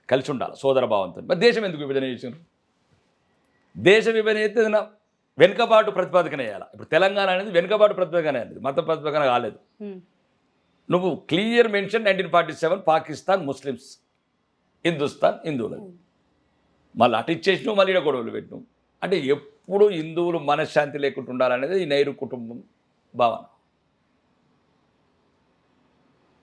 S2: కలిసి ఉండాలి సోదర భావంతో. మరి దేశం ఎందుకు విభజన చేసారు? దేశ విభజన అయితే వెనుకబాటు ప్రతిపాదకన వేయాలి. ఇప్పుడు తెలంగాణ అనేది వెనుకబాటు ప్రతిపాదకన అనేది, మత ప్రతిపాదకన కాలేదు. నువ్వు clear mention 1947 Pakistan Muslims, Hindustan హిందువులు. మళ్ళీ అటు ఇచ్చేసినావు, మళ్ళీ ఇక్కడ గొడవలు పెట్టినావు. అంటే ఎప్పుడు హిందువులు మనశ్శాంతి లేకుండా ఉండాలనేది ఈ నైరు కుటుంబం భావన.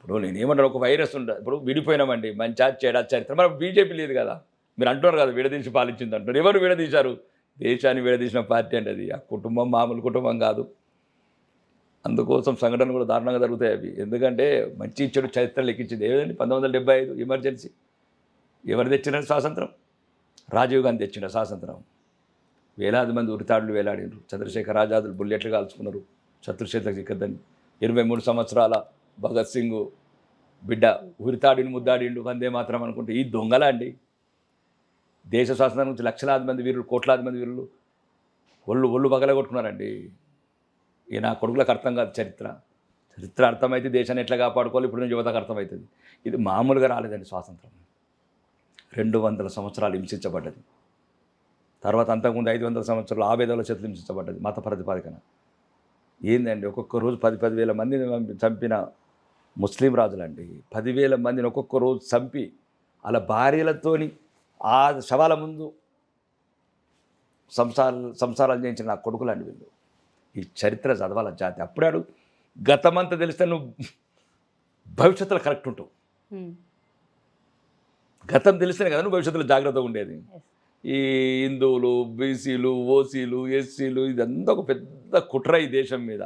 S2: ఇప్పుడు నేను ఏమంటాను, ఒక వైరస్ ఉంటుంది. ఇప్పుడు విడిపోయినామండి, మంచి చెడా చరిత్ర. మరి బీజేపీ లేదు కదా, మీరు అంటున్నారు కదా విడదీసి పాలించింది అంటారు. ఎవరు విడదీశారు? దేశాన్ని విడదీసిన పార్టీ అంటే అది. ఆ కుటుంబం మామూలు కుటుంబం కాదు. అందుకోసం సంఘటనలు కూడా దారుణంగా జరుగుతాయి అవి. ఎందుకంటే మంచి చెడు చరిత్ర లెక్కించింది ఏదండి 1975 ఎమర్జెన్సీ. ఎవరు తెచ్చిన స్వాతంత్రం? రాజీవ్ గాంధీ తెచ్చిన స్వాతంత్రం. వేలాది మంది ఉరితాడులు వేలాడినారు. చంద్రశేఖర్ ఆజాదులు బుల్లెట్లు కాల్చుకున్నారు శత్రుక్షేత్ర చిక్కద్దని. 23 సంవత్సరాల భగత్ సింగ్ బిడ్డ ఉరితాడిని ముద్దాడిండు వందే మాత్రం అనుకుంటే ఈ దొంగల అండి. దేశ స్వాతంత్రం నుంచి లక్షలాది మంది వీరులు, కోట్లాది మంది వీరులు ఒళ్ళు పగలగొట్టుకున్నారండి. ఈ నా కొడుకులకు అర్థం కాదు చరిత్ర అర్థమైతే దేశాన్ని ఎట్లా కాపాడుకోవాలి ఇప్పుడు యువతకు అర్థమవుతుంది. ఇది మామూలుగా రాలేదండి స్వాతంత్రం. 200 సంవత్సరాలు హింసించబడ్డది. తర్వాత అంతకుముందు 500 సంవత్సరాలు ఆవేదనలో చేతులు హింసించబడ్డది మత ప్రతిపాదికన. ఏందండి ఒక్కొక్క రోజు 10,000 మందిని చంపిన ముస్లిం రాజులండి. 10,000 మందిని ఒక్కొక్క రోజు చంపి అలా భార్యలతోని ఆ శవాల ముందు సంసారాలు చేయించిన నా కొడుకులండి వీళ్ళు. ఈ చరిత్ర చదవాల జాతి. అప్పుడాడు గతమంతా తెలిస్తే నువ్వు భవిష్యత్తులో కరెక్ట్ ఉంటావు. గతం తెలిస్తేనే కదా నువ్వు భవిష్యత్తులో జాగ్రత్తగా ఉండేది. ఈ హిందువులు, బీసీలు, ఓసీలు, ఎస్సీలు ఇదంతా ఒక పెద్ద కుట్ర ఈ దేశం మీద.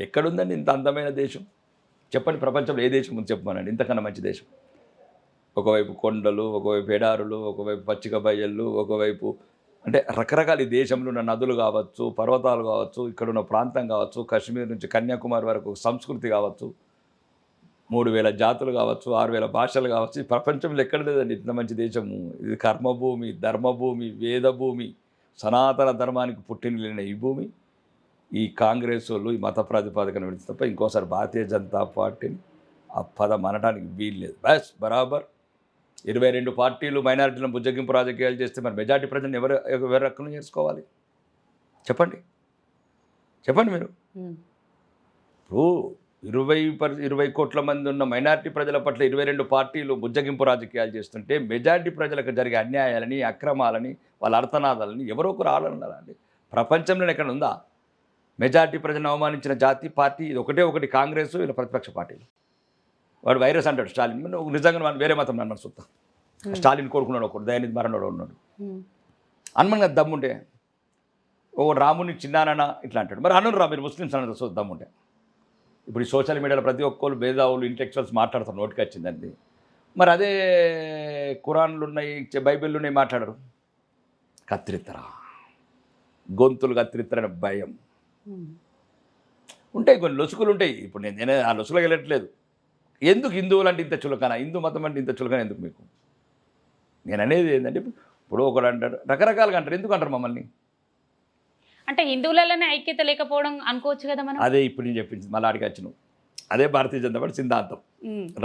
S2: ఎక్కడుందండి ఇంత అందమైన దేశం? చెప్పండి, ప్రపంచంలో ఏ దేశం ఉంది చెప్పమనండి ఇంతకన్నా మంచి దేశం. ఒకవైపు కొండలు, ఒకవైపు ఎడారులు, ఒకవైపు పచ్చిక బయళ్ళు, ఒకవైపు అంటే రకరకాల ఈ దేశంలో ఉన్న నదులు కావచ్చు, పర్వతాలు కావచ్చు, ఇక్కడున్న ప్రాంతం కావచ్చు, కాశ్మీర్ నుంచి కన్యాకుమారి వరకు సంస్కృతి కావచ్చు, 3,000 జాతులు కావచ్చు, 6,000 భాషలు కావచ్చు. ఈ ప్రపంచంలో ఎక్కడ లేదండి ఇంత మంచి దేశము. ఇది కర్మభూమి, ధర్మభూమి, వేదభూమి, సనాతన ధర్మానికి పుట్టిన ఈ భూమి ఈ కాంగ్రెస్ వాళ్ళు ఈ మత ప్రాతిపాదికన విడిచి తప్ప ఇంకోసారి భారతీయ జనతా పార్టీని ఆ పదం అనడానికి వీల్లేదు. బస్ బరాబర్ 22 పార్టీలు మైనారిటీలను బుజ్జగింపు రాజకీయాలు చేస్తే మరి మెజార్టీ ప్రజలను ఎవరు రక్కులు చేసుకోవాలి? చెప్పండి మీరు. ఇప్పుడు 20 కోట్ల మంది ఉన్న మైనారిటీ ప్రజల పట్ల 22 పార్టీలు బుజ్జగింపు రాజకీయాలు చేస్తుంటే మెజార్టీ ప్రజలకు జరిగే అన్యాయాలని, అక్రమాలని, వాళ్ళ అర్థనాదాలని ఎవరో ఒకరు ఆడాలండి. ప్రపంచంలో ఎక్కడ ఉందా మెజార్టీ ప్రజలను అవమానించిన జాతి పార్టీ? ఇది ఒకటి కాంగ్రెస్, వీళ్ళ ప్రతిపక్ష పార్టీలు. వాడు వైరస్ అంటాడు స్టాలిన్. నిజంగా మనం వేరే మతం నన్ను చూద్దాం. స్టాలిన్ కోరుకున్నాడు ఒకడు, దయానిధి మరణోడు ఉన్నాడు. హనుమాన్ దమ్ముంటే ఓ రాముని చిన్నానన్న ఇట్లా అంటాడు. మరి అనురా మీరు ముస్లిమ్స్ అన్నది దమ్ముంటే. ఇప్పుడు ఈ సోషల్ మీడియాలో ప్రతి ఒక్కరు భేదావులు, ఇంటెలెక్చువల్స్ మాట్లాడతారు, నోటికి వచ్చిందండి. మరి అదే ఖురాన్లు ఉన్నాయి, బైబిళ్ళు ఉన్నాయి, మాట్లాడరు. కత్తిరిత్తరా, గొంతులు కత్తిరిత్తరని భయం ఉంటాయి. కొన్ని లొసుకులు ఉంటాయి. ఇప్పుడు నేను ఆ లొసుకులకు వెళ్ళట్లేదు. ఎందుకు హిందువులు అంటే ఇంత చులకన, హిందూ మతం అంటే ఇంత చులకన ఎందుకు మీకు? నేను అనేది ఏంటంటే ఇప్పుడు ఒకడు అంటాడు, రకరకాలుగా అంటారు. ఎందుకు అంటారు మమ్మల్ని?
S1: అంటే హిందువులలోనే ఐక్యత లేకపోవడం అనుకోవచ్చు కదా మనం.
S2: అదే ఇప్పుడు నేను చెప్పింది మళ్ళీ ఆడికి వచ్చినాం. అదే భారతీయ జనతా పార్టీ సిద్ధాంతం.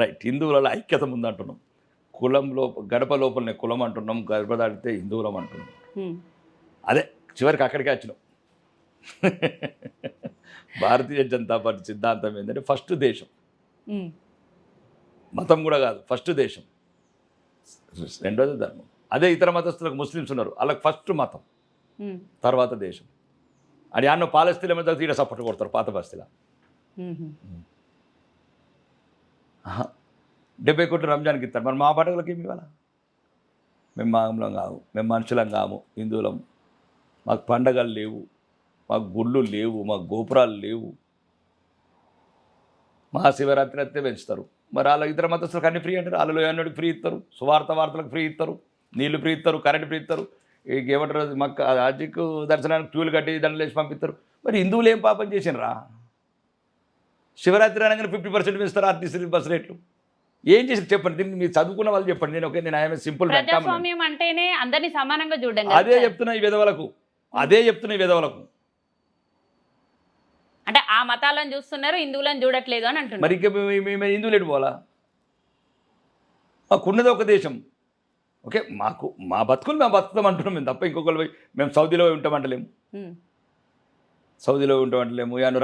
S2: రైట్, హిందువులలో ఐక్యత ముందంటున్నాం. కులంలో గడప లోపలనే కులం అంటున్నాం, గడప దాటితే హిందువులం అంటున్నాం. అదే చివరికి అక్కడికే వచ్చినాం. భారతీయ జనతా పార్టీ సిద్ధాంతం ఏంటంటే ఫస్ట్ దేశం, మతం కూడా కాదు, ఫస్ట్ దేశం, రెండోది ధర్మం. అదే ఇతర మతస్థులకు ముస్లిమ్స్ ఉన్నారు, వాళ్ళకి ఫస్ట్ మతం తర్వాత దేశం. అది అన్న పాలస్తీన్ల మీద తీర సపోర్ట్ కొడతారు పాత బస్తీలా. 70 కోట్లు రంజాన్కి ఇస్తారు. మరి మా పండుగలకి ఏమి ఇవ్వాలా? మేము మామూలం కాము, మేము మనుషులం కాము, హిందువులం. మాకు పండగలు లేవు, మాకు గుళ్ళు లేవు, మాకు గోపురాలు లేవు. మహాశివరాత్రి అయితే పెంచుతారు. మరి వాళ్ళ ఇతర మతస్థులకు అన్ని ఫ్రీ అంటారు. వాళ్ళలో అన్నిటికి ఫ్రీ ఇస్తారు, వార్తలకు ఫ్రీ ఇస్తారు, నీళ్లు ఫ్రీ ఇస్తారు, కరెంట్ ఫ్రీ ఇస్తారు. ఏమంటారు మక్క హాజీకు దర్శనానికి క్యూలు కట్టి దండలు వేసి పంపిస్తారు. మరి హిందువులు ఏం పాపం చేసినరా? శివరాత్రి అనగానే 50% పెంచుతారు ఆర్టీసీ బస్ రేట్లు. ఏం చేసి చెప్పండి, దీన్ని మీరు చదువుకున్న వాళ్ళు చెప్పండి. నేను ఆయన సింపుల్
S1: ప్రజాస్వామ్యం అంటేనే అందరినీ సమానంగా చూడండి.
S2: అదే చెప్తున్నా ఈ విధవలకు,
S1: అంటే ఆ మతాలను చూస్తున్నారు, హిందువులను చూడట్లేదు అని అంటున్నారు.
S2: మరి ఇంకా మేము హిందువులు ఎటు పోవాలా? మాకున్నది ఒక దేశం. ఓకే, మా బతుకులు మేము బతుకుతాం అంటున్నాం మేము తప్ప ఇంకొకరు మేము సౌదీలో ఉంటామంటలేము,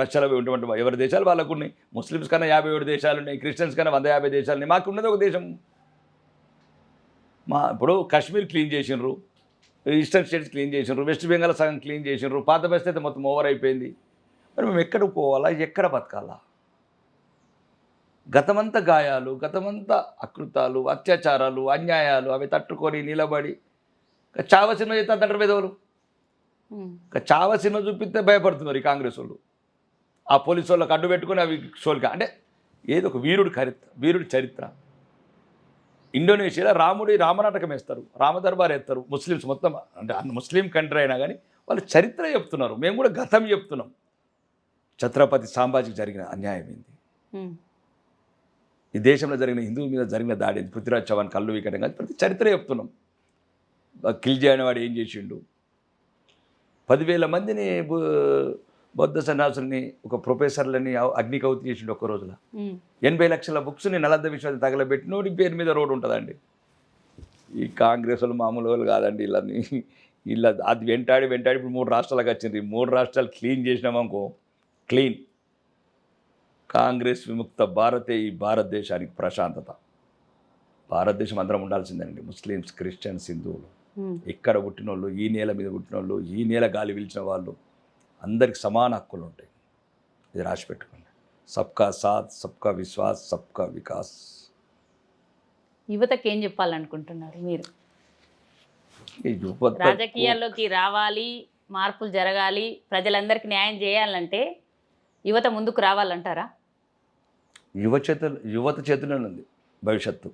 S2: రష్యాలో ఉంటామంటాం. ఎవరి దేశాలు వాళ్ళకు ఉన్నాయి. ముస్లిమ్స్ కన్నా 57 దేశాలు ఉన్నాయి, క్రిస్టియన్స్ కన్నా 150 దేశాలు ఉన్నాయి. మాకున్నది ఒక దేశం. ఇప్పుడు కాశ్మీర్ క్లీన్ చేసినారు, ఈస్టర్న్ స్టేట్స్ క్లీన్ చేసినారు, వెస్ట్ బెంగాల్ సగం క్లీన్ చేసినారు, పాత బస్తీ అయితే మొత్తం ఓవర్ అయిపోయింది. మరి మేము ఎక్కడ పోవాలా, ఎక్కడ బతకాలా? గతమంతా గాయాలు, గతమంతా అకృతాలు, అత్యాచారాలు, అన్యాయాలు, అవి తట్టుకొని నిలబడి చావ సినిమా చేస్తారు పెదవులు. చావ సినిమా చూపిస్తే భయపడుతున్నారు ఈ కాంగ్రెస్ వాళ్ళు. ఆ పోలీసు వాళ్ళకి అడ్డు పెట్టుకొని అవి షోల్గా అంటే ఏదో ఒక వీరుడి చరిత్ర. ఇండోనేషియాలో రామనాటకం వేస్తారు, రామదర్బార్ వేస్తారు ముస్లిమ్స్ మొత్తం. అంటే ముస్లిం కంట్రీ అయినా కానీ వాళ్ళు చరిత్ర చెప్తున్నారు, మేము కూడా గతం చెప్తున్నాం. ఛత్రపతి సాంబాజీకి జరిగిన అన్యాయం ఏంది, ఈ దేశంలో జరిగిన హిందువుల మీద జరిగిన దాడి, పృథ్వీరాజ్ చౌహాన్ కళ్ళు వీకటం కాదు, ప్రతి చరిత్ర చెప్తున్నాం. కిల్ చేయని వాడు ఏం చేసిండు, 10,000 మందిని బౌద్ధ సన్యాసుల్ని, ఒక ప్రొఫెసర్లని అగ్నికౌతి చేసిండు ఒక్క రోజులో. 80 లక్షల బుక్స్ని నలంద విశ్వవిద్యాలయం తగలబెట్టినోడి పేరు మీద రోడ్డు ఉంటుందండి. ఈ కాంగ్రెస్ వాళ్ళు మామూలు వాళ్ళు కాదండి. ఇలా అది వెంటాడి ఇప్పుడు 3 రాష్ట్రాలకు వచ్చింది. 3 రాష్ట్రాలు క్లీన్ చేసినామనుకో, క్లీన్. కాంగ్రెస్ విముక్త భారతే ఈ భారతదేశానికి ప్రశాంతత. భారతదేశం అందరం ఉండాల్సిందేనండి, ముస్లిమ్స్, క్రిస్టియన్స్, హిందువులు, ఇక్కడ పుట్టినోళ్ళు, ఈ నేల మీద పుట్టినోళ్ళు, ఈ నేల గాలి పీల్చిన వాళ్ళు, అందరికి సమాన హక్కులు ఉంటాయి. ఇది రాసి పెట్టుకోండి. సబ్కా సాత్, సబ్కా విశ్వాస్, సబ్కా వికాస్.
S1: యువతకి ఏం చెప్పాలనుకుంటున్నారు మీరు?
S2: ఈ యువత
S1: రాజకీయాల్లోకి రావాలి, మార్పులు జరగాలి, ప్రజలందరికీ న్యాయం చేయాలంటే యువత ముందుకు రావాలంటారా?
S2: యువత చేతిలోనే ఉంది భవిష్యత్తు.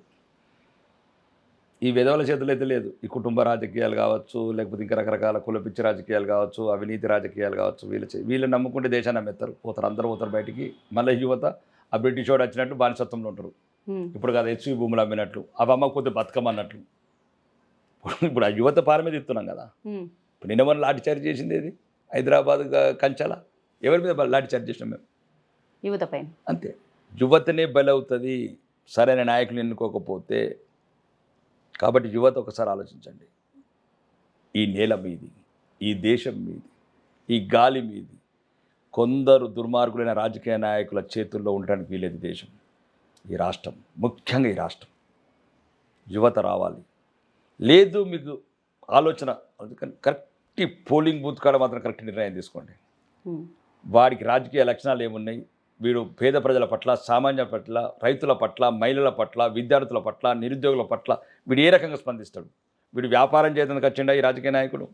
S2: ఈ విధవల చేతులు అయితే లేదు. ఈ కుటుంబ రాజకీయాలు కావచ్చు, లేకపోతే ఇంకా రకరకాల కులపిచ్చి రాజకీయాలు కావచ్చు, అవినీతి రాజకీయాలు కావచ్చు, వీళ్ళు నమ్ముకుంటే దేశాన్ని అమ్మెత్తారు, పోతారు, అందరూ పోతారు బయటికి. మళ్ళీ యువత ఆ బ్రిటిష్ వాడు వచ్చినట్టు బానిసత్వంలో ఉంటారు. ఇప్పుడు కాదు హెచ్వి భూములు అమ్మినట్లు, అవి అమ్మకపోతే బతుకమన్నట్లు. ఇప్పుడు ఆ యువత పాల మీద ఇస్తున్నాం కదా. ఇప్పుడు నిన్న మనం లాఠీ చార్జ్ చేసింది ఏది, హైదరాబాద్ కంచాల, ఎవరి మీద లాఠీ చార్జ్ చేసినాం మేము?
S1: యువత పైన.
S2: అంతే, యువతనే బలవుతుంది సరైన నాయకులు ఎన్నుకోకపోతే. కాబట్టి యువత ఒకసారి ఆలోచించండి. ఈ నేల మీది, ఈ దేశం మీది, ఈ గాలి మీది కొందరు దుర్మార్గులైన రాజకీయ నాయకుల చేతుల్లో ఉండడానికి వీలేదు దేశం, ఈ రాష్ట్రం, ముఖ్యంగా ఈ రాష్ట్రం. యువత రావాలి. లేదు మీకు ఆలోచన, అందుకని కరెక్ట్ పోలింగ్ బూత్ కాడ మాత్రం కరెక్ట్ నిర్ణయం తీసుకోండి. వాడికి రాజకీయ లక్షణాలు ఏమున్నాయి, వీడు పేద ప్రజల పట్ల, సామాన్య పట్ల, రైతుల పట్ల, మహిళల పట్ల, విద్యార్థుల పట్ల, నిరుద్యోగుల పట్ల వీడు ఏ రకంగా స్పందిస్తాడు? వీడు వ్యాపారం చేయడానికి వచ్చిండా ఈ రాజకీయ నాయకుడు?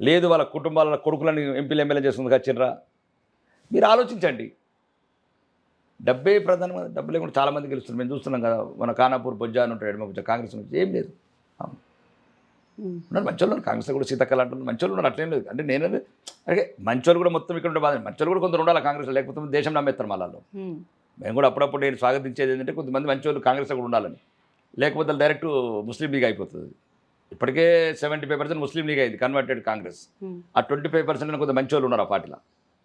S2: లేదు వాళ్ళ కుటుంబాల కొడుకులని ఎంపీలు ఎమ్మెల్యే చేస్తుంది వచ్చిండ్రా? మీరు ఆలోచించండి. డబ్బే ప్రధానమైన, డబ్బు లేకుండా చాలామంది గెలుస్తున్నారు. మేము చూస్తున్నాం కదా, మన ఖానాపూర్ బొజ్జా అని ఉంటాడు, ఎడమ కాంగ్రెస్ నుంచి ఏం లేదు. ఉన్నారు మంచోళ్ళు, కాంగ్రెస్ కూడా సీతక్కలు అంటున్నారు, మంచోళ్ళు ఉన్నారు, అట్లేం లేదు. అంటే నేను అంటే మంచోళ్ళు కూడా మొత్తం ఇక్కడ ఉంటే బాధ, మంచోళ్ళు కూడా కొందరు ఉండాలి కాంగ్రెస్, లేకపోతే దేశం నమ్మేస్తారు మళ్ళీ. మేము కూడా అప్పుడప్పుడు నేను స్వాగతించేది ఏంటంటే కొంతమంది మంచోళ్ళు కాంగ్రెస్ కూడా ఉండాలని, లేకపోతే డైరెక్ట్ ముస్లిం లీగ్ అయిపోతుంది. ఇప్పటికే 75% ముస్లిం లీగ్ అయింది, కన్వర్టెడ్ కాంగ్రెస్. ఆ 25% కొంత మంచోళ్ళు ఉన్నారు ఆ పార్టీలో,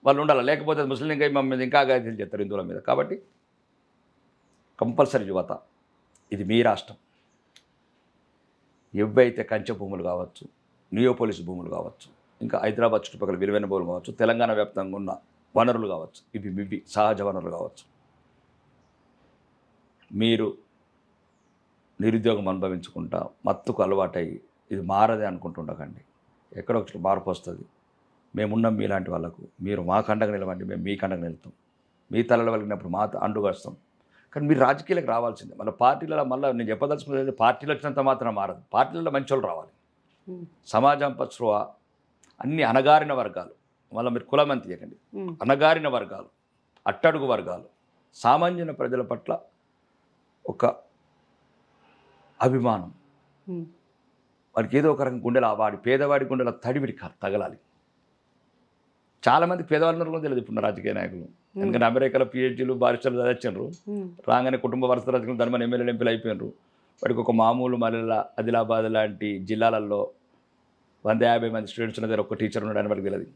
S2: వాళ్ళు ఉండాలి, లేకపోతే ముస్లిం లీగ్ అయి మమ్మల్ని ఇంకా అగాధ్యం చేస్తారు హిందువుల మీద. కాబట్టి కంపల్సరీ యువత, ఇది మీ రాష్ట్రం. ఎవైతే కంచె భూములు కావచ్చు, నియోపోలిస్ భూములు కావచ్చు, ఇంకా హైదరాబాద్ చుట్టుపక్కల విలువైన భూములు కావచ్చు, తెలంగాణ వ్యాప్తంగా ఉన్న వనరులు కావచ్చు, ఇవి సహజ వనరులు కావచ్చు, మీరు నిరుద్యోగం అనుభవించుకుంటా మత్తుకు అలవాటై ఇది మారదే అనుకుంటుండకండి. ఎక్కడో ఒకటి మార్పు వస్తుంది. మేమున్నాం మీలాంటి వాళ్ళకు, మీరు మా కండగా నిలవండి, మేము మీ కండగా నిలుతాం. మీ తలలో వెలిగినప్పుడు మా అండుగా వస్తాం. కానీ మీరు రాజకీయాలకు రావాల్సిందే. మళ్ళీ పార్టీలలో మళ్ళీ నేను చెప్పదలుచుకున్నది, పార్టీలు వచ్చినంత మాత్రం మారదు. పార్టీలలో మంచి వాళ్ళు రావాలి. సమాజం పచ్చువ అన్ని అణగారిన వర్గాలు, మళ్ళీ మీరు కులం అని తీయకండి, అణగారిన వర్గాలు, అట్టడుగు వర్గాలు, సామాన్య ప్రజల పట్ల ఒక అభిమానం, వాడికి ఏదో ఒక రకం గుండెల, వాడి పేదవాడి గుండెల తడివిడి తగలాలి. చాలామంది పేదవాళ్ళలో తెలియదు ఇప్పుడు రాజకీయ నాయకులు. ఎందుకంటే అమెరికాలో పిహెచ్డీలు, బారిస్టర్లు చదివించారు, రాగానే కుటుంబ వరుస రాజకీయాలు ధర్మని ఎమ్మెల్యేలు, ఎంపీలు అయిపోయినారు. వాడికి ఒక మామూలు మళ్ళీ ఆదిలాబాద్ లాంటి జిల్లాలలో 150 మంది స్టూడెంట్స్ ఉన్న దగ్గర ఒక టీచర్ ఉన్నాడని వాడికి తెలియదు.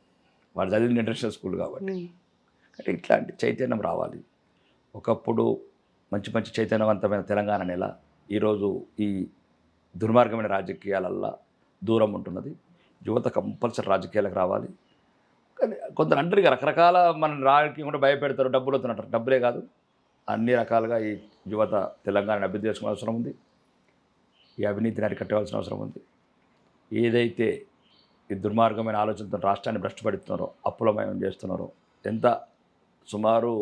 S2: వాడు చదివింది ఇంటర్నేషనల్ స్కూల్ కాబట్టి. అంటే ఇట్లాంటి చైతన్యం రావాలి. ఒకప్పుడు మంచి మంచి చైతన్యవంతమైన తెలంగాణ నెల ఈరోజు ఈ దుర్మార్గమైన రాజకీయాలల్లో దూరం ఉంటున్నది. యువత కంపల్సరీ రాజకీయాలకు రావాలి. కానీ కొందరు అంటారు ఇక రకరకాల మన రాజకీయం కూడా భయపెడతారు, డబ్బులు వస్తున్నట్టు. డబ్బులే కాదు, అన్ని రకాలుగా ఈ యువత తెలంగాణను అభివృద్ధి చేసుకోవాల్సిన అవసరం ఉంది. ఈ అవినీతిని అరికట్టవలసిన అవసరం ఉంది. ఏదైతే ఈ దుర్మార్గమైన ఆలోచనతో రాష్ట్రాన్ని భ్రష్టుపడుతున్నారో, అప్పులమయం చేస్తున్నారో, ఎంత సుమారు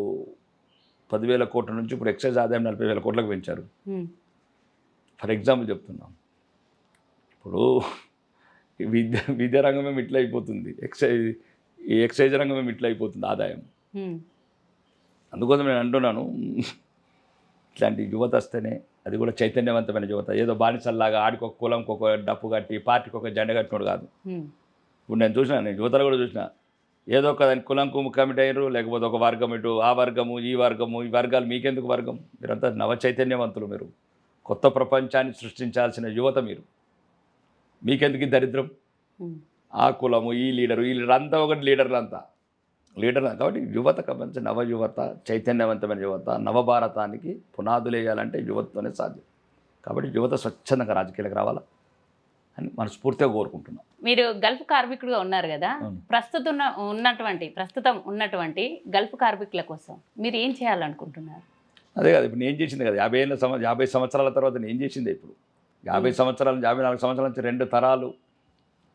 S2: 10,000 కోట్ల నుంచి ఇప్పుడు ఎక్సైజ్ ఆదాయం 40,000 కోట్లకు పెంచారు. ఫర్ ఎగ్జాంపుల్ చెప్తున్నాం, ఇప్పుడు విద్యా రంగమే ఇట్లా అయిపోతుంది, ఈ ఎక్సైజ్ రంగమే ఇట్లా అయిపోతుంది ఆదాయం. అందుకోసం నేను అంటున్నాను, ఇట్లాంటి యువత వస్తేనే అది కూడా చైతన్యవంతమైన యువత, ఏదో బానిసల్లాగా ఆడికి ఒక కులంకి ఒక డప్పు కట్టి పార్టీకి ఒక జెండా కట్టినోడు కాదు. ఇప్పుడు నేను చూసిన, నేను యువతలు కూడా చూసిన, ఏదో ఒక దాని కులంకు కమిటీ అయ్యారు, లేకపోతే ఒక వర్గం ఇటు ఆ వర్గము ఈ వర్గము, ఈ వర్గాలు మీకెందుకు వర్గం? మీరంతా నవ చైతన్యవంతులు, మీరు కొత్త ప్రపంచాన్ని సృష్టించాల్సిన యువత మీరు. మీకెందుకు ఈ దరిద్రం? ఆ కులము ఈ లీడరు అంతా ఒకటి లీడర్లు కాబట్టి యువత మంచి నవ యువత, చైతన్యవంతమైన యువత, నవభారతానికి పునాదులు వేయాలంటే యువతతోనే సాధ్యం. కాబట్టి యువత స్వచ్ఛందంగా రాజకీయాలకు రావాలా అని మనస్ఫూర్తిగా కోరుకుంటున్నాం.
S1: మీరు గల్ఫ్ కార్మికుడిగా ఉన్నారు కదా, ప్రస్తుతం ఉన్నటువంటి గల్ఫ్ కార్మికుల కోసం మీరు ఏం చేయాలనుకుంటున్నారు?
S2: అదే కదా ఇప్పుడు నేను చేసింది కదా, 50 సంవత్సరాల తర్వాత నేను చేసింది. ఇప్పుడు 54 సంవత్సరాల నుంచి 2 తరాలు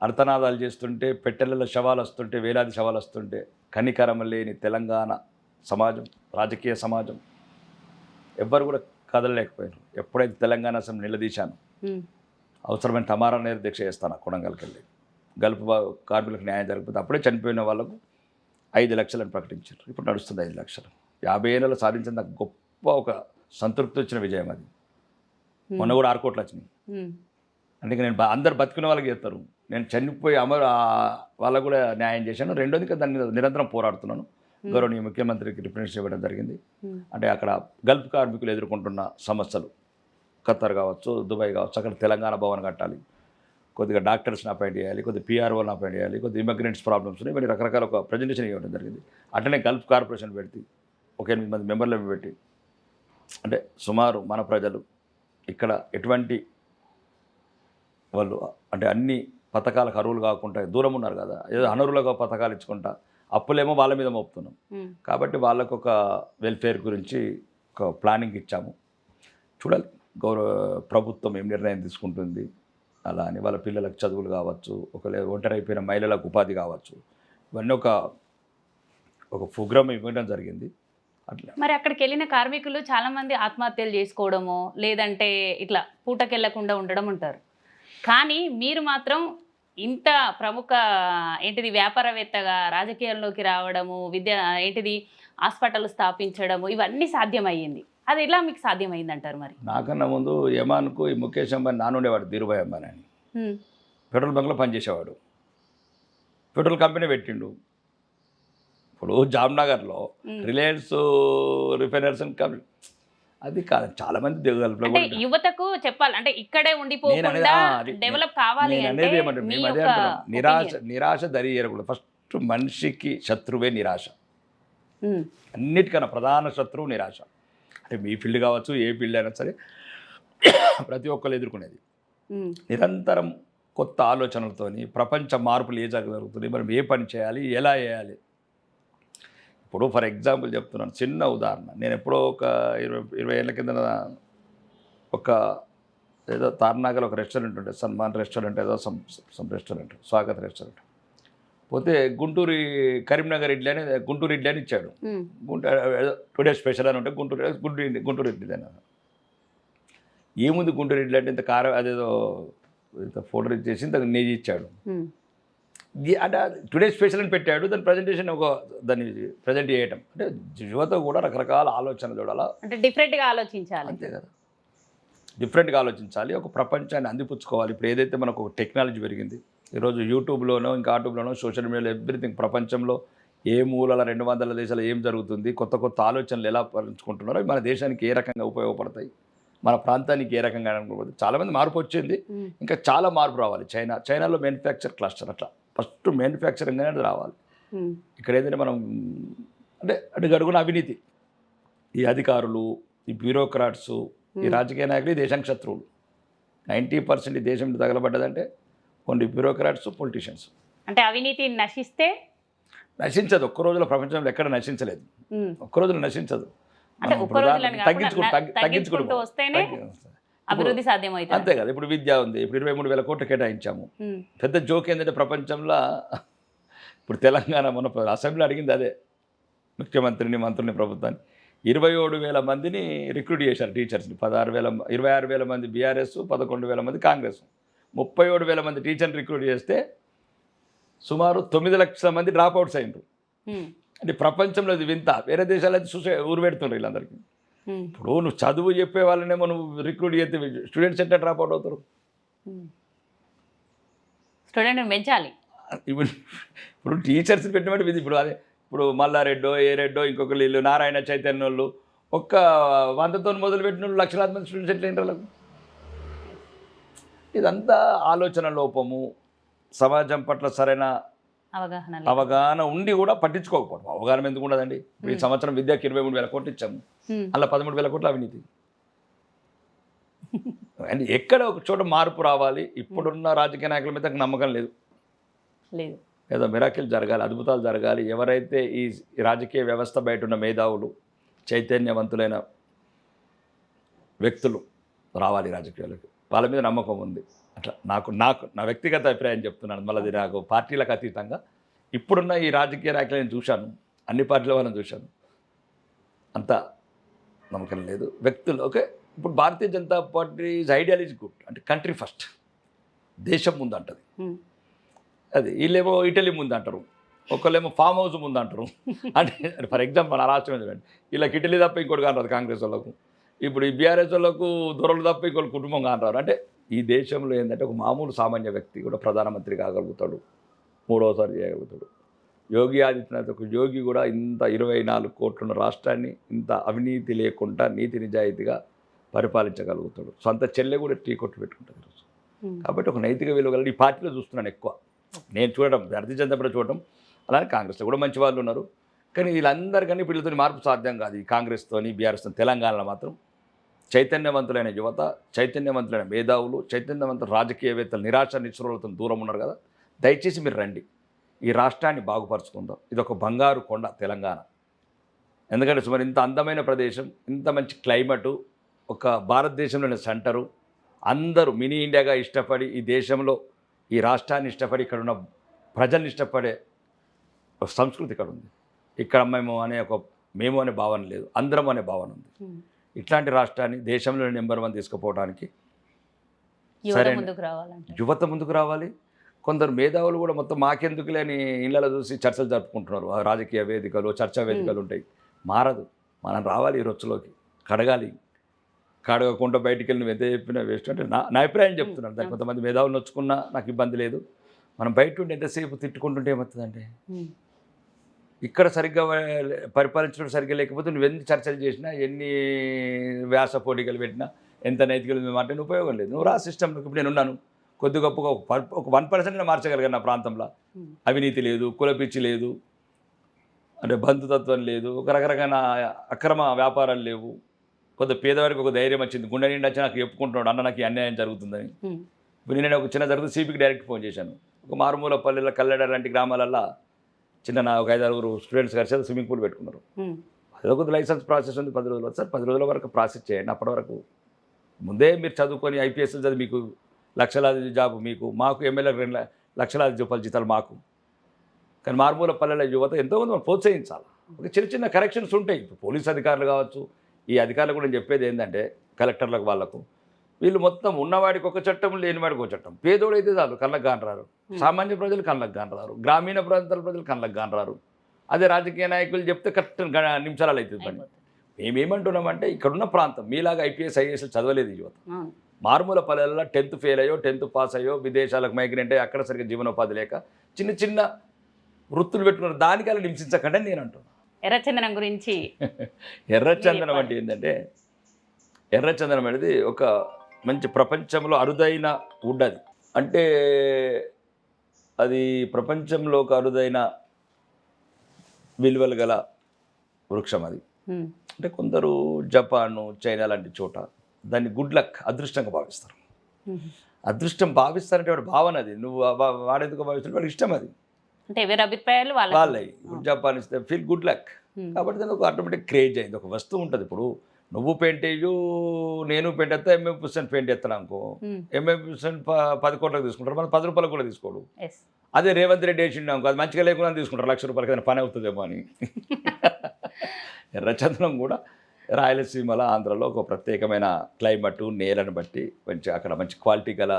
S2: అర్థనాదాలు చేస్తుంటే, పెట్టెలలో శవాలు వస్తుంటే, వేలాది శవాలు వస్తుంటే, కనికరం లేని తెలంగాణ సమాజం, రాజకీయ సమాజం ఎవ్వరు కూడా కదలలేకపోయారు. ఎప్పుడైతే తెలంగాణ అసెంబ్లీ నిలదీశాను, అవసరమైన తమారా దీక్ష చేస్తాను కొడంగల్కి వెళ్ళి, గల్ఫ్ కార్మికులకు న్యాయం జరగకపోతే అప్పుడే చనిపోయిన వాళ్ళకు 5 లక్షలని ప్రకటించారు. ఇప్పుడు నడుస్తుంది 5 లక్షలు. 50 ఏళ్ళలో సాధించిన గొప్ప ఒక సంతృప్తి వచ్చిన విజయం అది. మొన్న కూడా 6 కోట్లు వచ్చినాయి. అందుకే నేను అందరు బతికిన వాళ్ళకి చేస్తారు, నేను చనిపోయి వాళ్ళకు కూడా న్యాయం చేశాను. రెండోది దాని మీద నిరంతరం పోరాడుతున్నాను. గౌరవనీయ ముఖ్యమంత్రికి రిప్రజెంటేషన్ ఇవ్వడం జరిగింది. అంటే అక్కడ గల్ఫ్ కార్మికులు ఎదుర్కొంటున్న సమస్యలు, ఖత్తర్ కావచ్చు, దుబాయ్ కావచ్చు, అక్కడ తెలంగాణ భవన్ కట్టాలి, కొద్దిగా డాక్టర్స్ని అపాయింట్ చేయాలి, కొద్దిగా పిఆర్ఓని అపాయింట్ చేయాలి, కొద్దిగా ఇమిగ్రెంట్స్ ప్రాబ్లమ్స్ ఉన్నాయి, మరి రకరకాల ఒక ప్రజెంటేషన్ ఇవ్వడం జరిగింది. అట్లనే గల్ఫ్ కార్పొరేషన్ పెట్టి ఒక 8 మంది మెంబర్లను పెట్టి, అంటే సుమారు మన ప్రజలు ఇక్కడ ఎటువంటి వాళ్ళు అంటే అన్ని పథకాలకు అర్హులు కాకుండా దూరం ఉన్నారు కదా, ఏదో అనర్హులుగా పథకాలు ఇచ్చుకుంటా అప్పులేమో వాళ్ళ మీద మోపుతున్నాం. కాబట్టి వాళ్ళకు ఒక వెల్ఫేర్ గురించి ఒక ప్లానింగ్ ఇచ్చాము. చూడాలి గౌరవ ప్రభుత్వం ఏం నిర్ణయం తీసుకుంటుంది. అలా అని వాళ్ళ పిల్లలకు చదువులు కావచ్చు, ఒకవేళ ఒంటరి అయిపోయిన మహిళలకు ఉపాధి కావచ్చు, ఇవన్నీ ఒక ప్రోగ్రామ్ ఇవ్వడం జరిగింది. అట్లా
S1: మరి అక్కడికి వెళ్ళిన కార్మికులు చాలామంది ఆత్మహత్యలు చేసుకోవడము, లేదంటే ఇట్లా పూటకెళ్లకుండా ఉండడం ఉంటారు. కానీ మీరు మాత్రం ఇంత ప్రముఖ వ్యాపారవేత్తగా రాజకీయాల్లోకి రావడము, హాస్పిటల్ స్థాపించడము, ఇవన్నీ సాధ్యమయ్యింది. అది ఎలా మీకు సాధ్యమైంది అంటారు? మరి
S2: నాకన్నా ముందు యమాన్కు ఈ ముఖేష్ అంబానీ నానుండేవాడు, ధీరుభాయ్ అంబానీ అని. పెట్రోల్ బంక్లో పనిచేసేవాడు, పెట్రోల్ కంపెనీ పెట్టిండు. ఇప్పుడు జామ్నగర్లో రిలయన్స్ రిఫైనర్స్ కంపెనీ అది కాదు, చాలా మంది దిగగలరు.
S1: యువతకు చెప్పాలి అంటే ఇక్కడే ఉండిపోకుండా డెవలప్ కావాలి అంటే
S2: నిరాశ దరి చేరకూడదు. ఫస్ట్ మనిషికి శత్రువే నిరాశ, అన్నిటికన్నా ప్రధాన శత్రువు నిరాశ. అంటే మీ ఫీల్డ్ కావచ్చు, ఏ ఫీల్డ్ అయినా సరే ప్రతి ఒక్కరు ఎదుర్కొనేది. నిరంతరం కొత్త ఆలోచనలతోని ప్రపంచ మార్పులు ఏ జరుగుతుంది, మనం ఏ పని చేయాలి, ఎలా చేయాలి. ఇప్పుడు ఫర్ ఎగ్జాంపుల్ చెప్తున్నాను, చిన్న ఉదాహరణ. నేను ఎప్పుడో ఒక 20 ఏళ్ళ కింద ఒక ఏదో తార్నాగల్ ఒక రెస్టారెంట్ ఉండే, సన్మాన్ రెస్టారెంట్, ఏదో సమ్ రెస్టారెంట్, స్వాగత్ రెస్టారెంట్. పోతే కరీంనగర్ ఇడ్లీ అని గుంటూరు ఇడ్లీ అని ఇచ్చాడు. టుడే స్పెషల్ అని ఉంటే గుంటూరు ఇడ్లీ అని. ఏముంది గుంటూరు ఇడ్లీ అంటే ఇంత కారం, అదేదో ఇంత ఫోటో ఇచ్చేసి ఇంత నెయ్యి ఇచ్చాడు. అంటే టుడే స్పెషల్ అని పెట్టాడు, దాని ప్రజెంటేషన్ దాన్ని ప్రజెంట్ చేయటం. అంటే యువత కూడా రకరకాల ఆలోచన చూడాలా,
S1: అంటే డిఫరెంట్గా ఆలోచించాలి.
S2: అంతే కదా, డిఫరెంట్గా ఆలోచించాలి, ఒక ప్రపంచాన్ని అందిపుచ్చుకోవాలి. ఇప్పుడు ఏదైతే మనకు టెక్నాలజీ పెరిగింది, ఈరోజు యూట్యూబ్లోనో ఇంకా యూట్యూబ్లోనో సోషల్ మీడియాలో ఎవ్రీథింగ్, ప్రపంచంలో ఏ మూలల 200 దేశాలు ఏం జరుగుతుంది, కొత్త కొత్త ఆలోచనలు ఎలా పంచుకుంటున్నారో మన దేశానికి ఏ రకంగా ఉపయోగపడతాయి, మన ప్రాంతానికి ఏ రకంగా ఉపయోగపడతాయి. చాలామంది మార్పు వచ్చింది, ఇంకా చాలా మార్పు రావాలి. చైనాలో మ్యానుఫ్యాక్చర్ క్లస్టర్, అట్లా ఫస్ట్ మ్యానుఫ్యాక్చరింగ్ అనేది రావాలి. ఇక్కడ ఏదైనా మనం అంటే అడుగడుగున అవినీతి, ఈ అధికారులు, ఈ బ్యూరోక్రాట్స్, ఈ రాజకీయ నాయకులు ఈ దేశానికి శత్రువులు. 90% ఈ దేశం తగలబడ్డదంటే కొన్ని బ్యూరోక్రాట్స్, పొలిటీషియన్స్.
S1: అంటే అవినీతి
S2: నశించదు ఒక్క రోజులో, ప్రపంచంలో ఎక్కడ నశించలేదు, ఒక్క రోజులో నశించదు.
S1: తగ్గించుకుంటూ వస్తేనే అభివృద్ధి సాధ్యమవుతుంది.
S2: అంతే కదా. ఇప్పుడు విద్య ఉంది, ఇప్పుడు 23,000 కోట్లు కేటాయించాము. పెద్ద జోక్ ఏంటంటే ప్రపంచంలో ఇప్పుడు తెలంగాణ మన అసెంబ్లీ అడిగింది అదే, ముఖ్యమంత్రిని, మంత్రుల్ని, ప్రభుత్వాన్ని 27,000 మందిని రిక్రూట్ చేశారు టీచర్స్ని. 26,000 మంది బీఆర్ఎస్, 11,000 మంది కాంగ్రెస్, 37,000 మంది టీచర్ని రిక్రూట్ చేస్తే సుమారు 9 లక్షల మంది డ్రాప్ అవుట్స్ అయినారు. అంటే ప్రపంచంలో ఇది వింత. వేరే దేశాలు అయితే ఊరు పెడుతున్నారు వీళ్ళందరికీ. ఇప్పుడు నువ్వు చదువు చెప్పే వాళ్ళనేమో నువ్వు రిక్రూట్ చేస్తే స్టూడెంట్స్ ఎట్లా డ్రాప్ అవుట్ అవుతారు?
S1: స్టూడెంట్ పెంచాలి.
S2: ఇప్పుడు టీచర్స్ పెట్టినట్టు ఇది ఇప్పుడు అదే ఇప్పుడు మల్లారెడ్డో ఏ రెడ్డో ఇంకొకరు వీళ్ళు నారాయణ చైతన్య వాళ్ళు ఒక్క 100తో మొదలుపెట్టిన వాళ్ళు లక్షలాది మంది స్టూడెంట్స్ ఎట్లా ఏంటారు వాళ్ళకు? ఇదంతా ఆలోచన లోపము, సమాజం పట్ల సరైన అవగాహన ఉండి కూడా పట్టించుకోకపోవడం. అవగాహన ఎందుకు ఉండదండి? ఇప్పుడు ఈ సంవత్సరం విద్యకు 23,000 కోట్లు ఇచ్చాము, అలా 13,000 కోట్లు అవినీతి. అండ్ ఎక్కడ ఒక చోట మార్పు రావాలి. ఇప్పుడున్న రాజకీయ నాయకుల మీద నమ్మకం లేదు. ఏదో మిరాకిల్ జరగాలి, అద్భుతాలు జరగాలి. ఎవరైతే ఈ రాజకీయ వ్యవస్థ బయట ఉన్న మేధావులు, చైతన్యవంతులైన వ్యక్తులు రావాలి రాజకీయాలకు, వాళ్ళ మీద నమ్మకం ఉంది. అట్లా నా వ్యక్తిగత అభిప్రాయం చెప్తున్నాను. మళ్ళీ నాకు పార్టీలకు అతీతంగా ఇప్పుడున్న ఈ రాజకీయ నాయకులు నేను చూశాను, అన్ని పార్టీల వాళ్ళని చూశాను, అంత నమ్మకం లేదు. వ్యక్తులు ఓకే. ఇప్పుడు Bharatiya Janata party ideology good, అంటే కంట్రీ ఫస్ట్, దేశం ముందు అంటది. అది వీళ్ళేమో ఇటలీ ముందు అంటారు, ఒకళ్ళేమో ఫామ్ హౌస్ ముందు అంటారు. అంటే ఫర్ ఎగ్జాంపుల్ నా రాష్ట్రం చూడండి, వీళ్ళకి ఇటలీ తప్ప ఇంకోటి కానరాదు కాంగ్రెస్ వాళ్ళకు. ఇప్పుడు ఈ బీఆర్ఎస్ వాళ్ళకు దొరలు తప్ప ఇంకోటి కుటుంబం కానరారు. అంటే ఈ దేశంలో ఏంటంటే ఒక మామూలు సామాన్య వ్యక్తి కూడా ప్రధానమంత్రి కాగలుగుతాడు, 3వసారి చేయగలుగుతాడు. యోగి ఆదిత్యనాథ్ ఒక యోగి కూడా ఇంత 24 కోట్లున్న రాష్ట్రాన్ని ఇంత అవినీతి లేకుండా నీతి నిజాయితీగా పరిపాలించగలుగుతాడు. సొంత చెల్లె కూడా టీ కొట్టు పెట్టుకుంటుంది ఈరోజు. కాబట్టి ఒక నైతిక విలువ కలిగి ఈ పార్టీలో చూస్తున్నాను ఎక్కువ. నేను చూడడం, భారతీయ జనతా పార్టీ చూడడం, అలానే కాంగ్రెస్లో కూడా మంచి వాళ్ళు ఉన్నారు. కానీ వీళ్ళందరికీ వీళ్ళతో మార్పు సాధ్యం కాదు. ఈ కాంగ్రెస్తోని బీఆర్ఎస్తో తెలంగాణలో మాత్రం చైతన్యవంతులైన యువత, చైతన్యవంతులైన మేధావులు, చైతన్యవంతుల రాజకీయవేత్తలు నిరాశ నిస్పృహలతో దూరం ఉన్నారు కదా. దయచేసి మీరు రండి, ఈ రాష్ట్రాన్ని బాగుపరుచుకుందాం. ఇది ఒక బంగారు కొండ తెలంగాణ. ఎందుకంటే సుమారు ఇంత అందమైన ప్రదేశం, ఇంత మంచి క్లైమేటు, ఒక భారతదేశంలోని సెంటరు, అందరూ మినీ ఇండియాగా ఇష్టపడి ఈ దేశంలో ఈ రాష్ట్రాన్ని ఇష్టపడి ఇక్కడ ఉన్న ప్రజల్ని ఇష్టపడే ఒక సంస్కృతి ఇక్కడ ఉంది. ఇక్కడ మేము అనే భావన లేదు, అందరం అనే భావన ఉంది. ఇట్లాంటి రాష్ట్రాన్ని దేశంలో నెంబర్ 1 తీసుకుపోవడానికి యువత ముందుకు రావాలి. కొందరు మేధావులు కూడా మొత్తం మాకెందుకు లేని ఇళ్ళలో చూసి చర్చలు జరుపుకుంటున్నారు. రాజకీయ వేదికలు, చర్చా వేదికలు ఉంటాయి. మారదు, మనం రావాలి ఈ రొచ్చులోకి, కడగకుండా బయటికి వెళ్ళి నువ్వు ఎంత చెప్పినా వేస్ట్. అంటే నా అభిప్రాయం చెప్తున్నాను. దానికి కొంతమంది మేధావులు నొచ్చుకున్నా నాకు ఇబ్బంది లేదు. మనం బయట ఉండి ఎంతసేపు తిట్టుకుంటుంటే ఏమవుతుందంటే, ఇక్కడ సరిగ్గా పరిపాలించడం సరిగ్గా లేకపోతే నువ్వు ఎన్ని చర్చలు చేసినా, ఎన్ని వ్యాస పోటీకలు పెట్టినా, ఎంత నైతికలు మేము అంటే ఉపయోగం లేదు. నువ్వు రా సిస్టంలో. ఇప్పుడు నేను ఉన్నాను, కొద్ది గొప్పగా ఒక 1% మార్చగలిగాను నా ప్రాంతంలో. అవినీతి లేదు, కులపిచ్చి లేదు, అంటే బంధుతత్వం లేదు, ఒక రకరకాల అక్రమ వ్యాపారాలు లేవు. కొంత పేదవారికి ఒక ధైర్యం వచ్చింది. గుండె నిండా వచ్చి నాకు చెప్పుకుంటున్నాడు, అన్న నాకు అన్యాయం జరుగుతుందని. ఇప్పుడు నేను ఒక చిన్న జరుగుతుంది, సిపికి డైరెక్ట్ ఫోన్ చేశాను. ఒక మారుమూల పల్లెల కల్లెడ లాంటి గ్రామాలల్లో చిన్న ఒక 5-6 స్టూడెంట్స్ కలిసి స్విమ్మింగ్ పూల్ పెట్టుకున్నారు. అదో కొద్ది లైసెన్స్ ప్రాసెస్ ఉంది, 10 రోజులు. సార్ 10 రోజుల వరకు ప్రాసెస్ చేయండి. అప్పటి వరకు ముందే మీరు చదువుకొని ఐపీఎస్లు చదివి మీకు లక్షలాది జాబ్, మాకు ఎమ్మెల్యేలకు 2 లక్షలాది రూపాయల జీతాలు మాకు. కానీ మారుమూల పల్లెల యువత ఎంతోమంది మనం ప్రోత్సహించాలి. ఒక చిన్న కరెక్షన్స్ ఉంటాయి. ఇప్పుడు పోలీస్ అధికారులు కావచ్చు, ఈ అధికారులు కూడా నేను చెప్పేది ఏంటంటే కలెక్టర్లకు వాళ్ళకు, వీళ్ళు మొత్తం ఉన్నవాడికి ఒక చట్టం, లేనివాడికి ఒక చట్టం. పేదోడు అయితే చాలు కళ్ళకు కానరారు, సామాన్య ప్రజలు కళ్ళకు కానరారు, గ్రామీణ ప్రాంతాల ప్రజలు కళ్ళకు కానరారు. అదే రాజకీయ నాయకులు చెప్తే కరెక్ట్ నిమిషాలు అవుతుంది పని. మేమేమంటున్నామంటే ఇక్కడున్న ప్రాంతం మీలాగా ఐపీఎస్ ఐఏఎస్లు చదవలేదు యువత. మారుమూల పల్లెల్లో 10th ఫెయిల్ అయ్యో, 10th పాస్ అయ్యో, విదేశాలకు మైగ్రెంట్ అయ్యి అక్కడ సరిగ్గా జీవనోపాధి లేక చిన్న చిన్న వృత్తులు పెట్టుకున్నారు. దానికల్లా హింసించకండి నేను అంటున్నాను.
S1: ఎర్రచందనం గురించి
S2: ఎర్రచందనం అంటే ఏంటంటే, ఎర్రచందనం అనేది ఒక మంచి ప్రపంచంలో అరుదైన వుడ్. అది అంటే అది ప్రపంచంలో ఒక అరుదైన విలువలు గల వృక్షం. అది అంటే కొందరు జపాను, చైనా లాంటి చోట దాన్ని గుడ్ లక్, అదృష్టంగా భావిస్తారు. అదృష్టం భావిస్తారంటే వాడి భావన అది. నువ్వు వాడేందుకు భావిస్తుంటే వాడికి ఇష్టం. అది
S1: అంటే ఎవరి అభిప్రాయాలు
S2: వాళ్ళవి. జపాన్ ఇస్తే ఫీల్ గుడ్ లక్. కాబట్టి దానికి ఒక ఆటోమేటిక్ క్రేజ్ అయింది. ఒక వస్తువు ఉంటుంది. ఇప్పుడు నువ్వు పెయింట్ వేయు, నేను పెయింట్ వేస్తా, 80% పెయింట్ వేస్తాను అనుకో, 80% 10 కోట్లకు తీసుకుంటారు, మనం 10 రూపాయలకు కూడా తీసుకోడు. అదే రేవంత్ రెడ్డి వేసిండు అనుకో, అది మంచిగా లేకుండా తీసుకుంటారు, ₹1,00,000 ఏదైనా పని అవుతుందేమో అని. ఎర్రచందనం కూడా రాయలసీమలో, ఆంధ్రలో ఒక ప్రత్యేకమైన క్లైమేటు, నేలను బట్టి అక్కడ మంచి క్వాలిటీ గల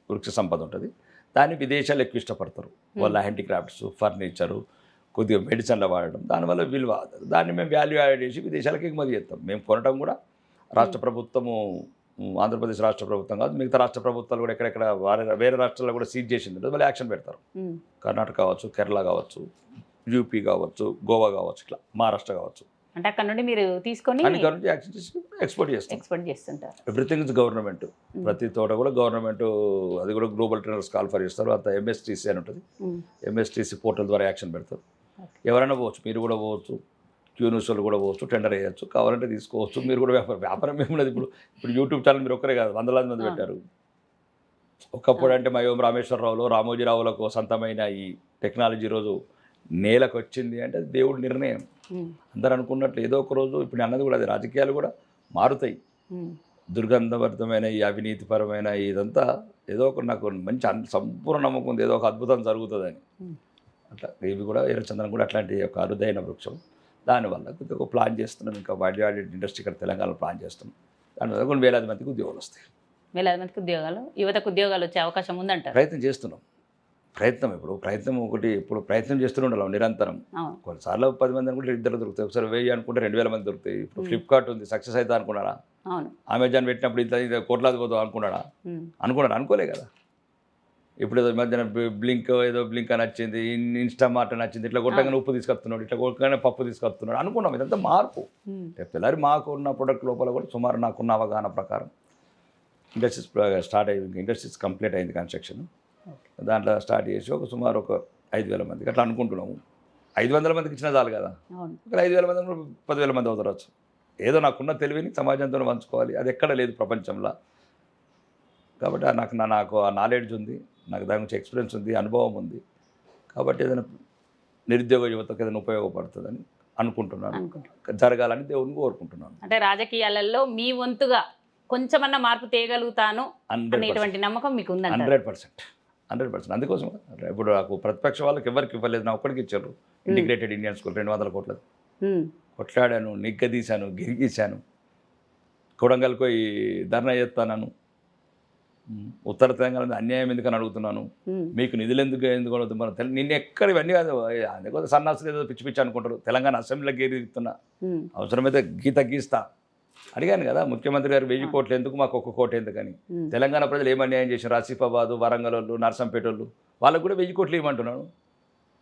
S2: వృక్ష సంపద ఉంటుంది. దాన్ని విదేశాలు ఎక్కువ ఇష్టపడతారు. వాళ్ళ హ్యాండిక్రాఫ్ట్స్, ఫర్నిచరు, కొద్దిగా మెడిసిన్లో వాడడం, దానివల్ల విలువ. దాన్ని మేము వాల్యూ యాడ్ చేసి విదేశాలకు ఎగుమతి చేస్తాం. మేము కొనడం కూడా రాష్ట్ర ప్రభుత్వము, ఆంధ్రప్రదేశ్ రాష్ట్ర ప్రభుత్వం కాదు, మిగతా రాష్ట్ర ప్రభుత్వాలు కూడా ఎక్కడెక్కడ వేరే రాష్ట్రాల్లో కూడా సీజ్ చేసింది, వాళ్ళు యాక్షన్ పెడతారు. కర్ణాటక కావచ్చు, కేరళ కావచ్చు, యూపీ కావచ్చు, గోవా కావచ్చు, ఇట్లా మహారాష్ట్ర కావచ్చు,
S1: అంటే అక్కడ నుండి మీరు తీసుకొని
S2: అక్కడ నుంచి యాక్షన్ చేసి ఎక్స్పోర్ట్
S1: చేస్తుంటారు.
S2: Everything is government. ప్రతి తోట కూడా గవర్నమెంట్, అది కూడా గ్లోబల్ ట్రేడర్స్ కాల్ఫర్ చేస్తారు. అంత ఎంఎస్టీసీ అని ఉంటుంది, ఎంఎస్టీసీ పోర్టల్ ద్వారా యాక్షన్ పెడతారు. ఎవరైనా పోవచ్చు, మీరు కూడా పోవచ్చు, క్యూన్యూస్ వాళ్ళు కూడా పోవచ్చు, టెండర్ వేయచ్చు, కావాలంటే తీసుకోవచ్చు. మీరు కూడా వ్యాపారం ఏమున్నది. ఇప్పుడు యూట్యూబ్ ఛానల్ మీరు ఒక్కరే కాదు, వందలాది మంది పెట్టారు. ఒకప్పుడు అంటే మా యోం రామేశ్వరరావులో, రామోజీరావులకు సొంతమైన ఈ టెక్నాలజీ రోజు నేలకు వచ్చింది అంటే అది దేవుడి నిర్ణయం. అందరు అనుకున్నట్లు ఏదో ఒక రోజు, ఇప్పుడు అన్నది కూడా అది, రాజకీయాలు కూడా మారుతాయి. దుర్గంధభరితమైన ఈ అవినీతిపరమైన ఇదంతా ఏదో ఒక, నాకు మంచి సంపూర్ణ నమ్మకం ఉంది, ఏదో ఒక అద్భుతం జరుగుతుందని. అట్లా ఇవి కూడా ఎర్రచందనం కూడా అట్లాంటి ఒక అరుదైన వృక్షం. దానివల్ల కొద్దిగా ఒక ప్లాన్ చేస్తున్నాం, ఇంకా వాల్యూ యాడెడ్ ఇండస్ట్రీ ఇక్కడ తెలంగాణలో ప్లాన్ చేస్తున్నాం. దానివల్ల కొన్ని వేలాది మందికి ఉద్యోగాలు వస్తాయి.
S1: వేలాది మందికి ఉద్యోగాలు, యువతకు ఉద్యోగాలు వచ్చే అవకాశం ఉందంటారు.
S2: ప్రయత్నం చేస్తున్నాం. ప్రయత్నం ఒకటి ఇప్పుడు ప్రయత్నం చేస్తూనే ఉండాలి నిరంతరం. కొన్నిసార్లు 10 మంది అనుకుంటే 2 దొరుకుతాయి, ఒకసారి 1000 అనుకుంటే 2000 మంది దొరుకుతాయి. ఇప్పుడు ఫ్లిప్కార్ట్ ఉంది, సక్సెస్ అవుతా అనుకున్నారా? అమెజాన్ పెట్టినప్పుడు ఇంత కోట్లాది పోతాం అనుకున్నాడా? అనుకోలే కదా. ఇప్పుడు ఏదో మధ్యన బ్లింక్ అని వచ్చింది, ఇన్స్టామార్ట్ అని వచ్చింది, ఇట్లా కొట్టగానే ఉప్పు తీసుకొస్తున్నాడు, ఇట్లా కొట్టగానే పప్పు తీసుకొస్తున్నాడు అనుకున్నాం. ఇదంతా మార్పు. పిల్లలు మాకు ఉన్న ప్రొడక్ట్ లోపల కూడా సుమారు నాకున్న అవగాహన ప్రకారం ఇండస్ట్రీస్ స్టార్ట్ అయ్యింది, ఇండస్ట్రీస్ కంప్లీట్ అయింది కన్స్ట్రక్షన్. దాంట్లో స్టార్ట్ చేసి ఒక సుమారు ఒక 5000 మందికి అట్లా అనుకుంటున్నాము. 500 మందికి ఇచ్చిన చాలు కదా, ఒక 5000 మంది 10,000 మంది అవుతారచ్చు. ఏదో నాకున్న తెలివిని సమాజంతో పంచుకోవాలి, అది ఎక్కడ లేదు ప్రపంచంలో. కాబట్టి నాకు ఆ నాలెడ్జ్ ఉంది, నాకు దాని గురించి ఎక్స్పీరియన్స్ ఉంది, అనుభవం ఉంది. కాబట్టి ఏదైనా నిరుద్యోగ యువతకు ఏదైనా ఉపయోగపడుతుందని అనుకుంటున్నాను, జరగాలని దేవుని కోరుకుంటున్నాను.
S1: అంటే రాజకీయాలలో మీ వంతుగా కొంచెమన్నా మార్పు తేయగలుగుతాను అనేటువంటి నమ్మకం మీకు ఉంది?
S2: 100%. అందుకోసం ఇప్పుడు నాకు ప్రతిపక్ష వాళ్ళకి ఎవరికి ఇవ్వలేదు, నా ఒక్కడికి ఇచ్చారు. ఇంటిగ్రేటెడ్ ఇండియన్ స్కూల్ 200 కోట్లది కొట్లాడాను, నిగ్గదీశాను, గిరిగీశాను, కొడంగల్కి పోయి ధర్నా చేస్తాను. ఉత్తర తెలంగాణ అన్యాయం ఎందుకని అడుగుతున్నాను, మీకు నిధులు ఎందుకు అడుగుతున్నాను, నిన్న ఎక్కడ ఇవన్నీ కాదు. అందుకోసం సన్నాసులు ఏదో పిచ్చి పిచ్చి అనుకుంటారు. తెలంగాణ అసెంబ్లీకి గీరుతున్నా, అవసరమైతే గీత గీస్తా. అడిగాను కదా ముఖ్యమంత్రి గారు, 1000 కోట్లు ఎందుకు, మాకు 1 కోటి ఎందుకని. తెలంగాణ ప్రజలు ఏం అన్యాయం చేశారు? ఆసిఫాబాదు, వరంగల్ వాళ్ళు, నర్సంపేట వాళ్ళు, వాళ్ళకు కూడా 1000 కోట్లు ఇవ్వమంటున్నాను.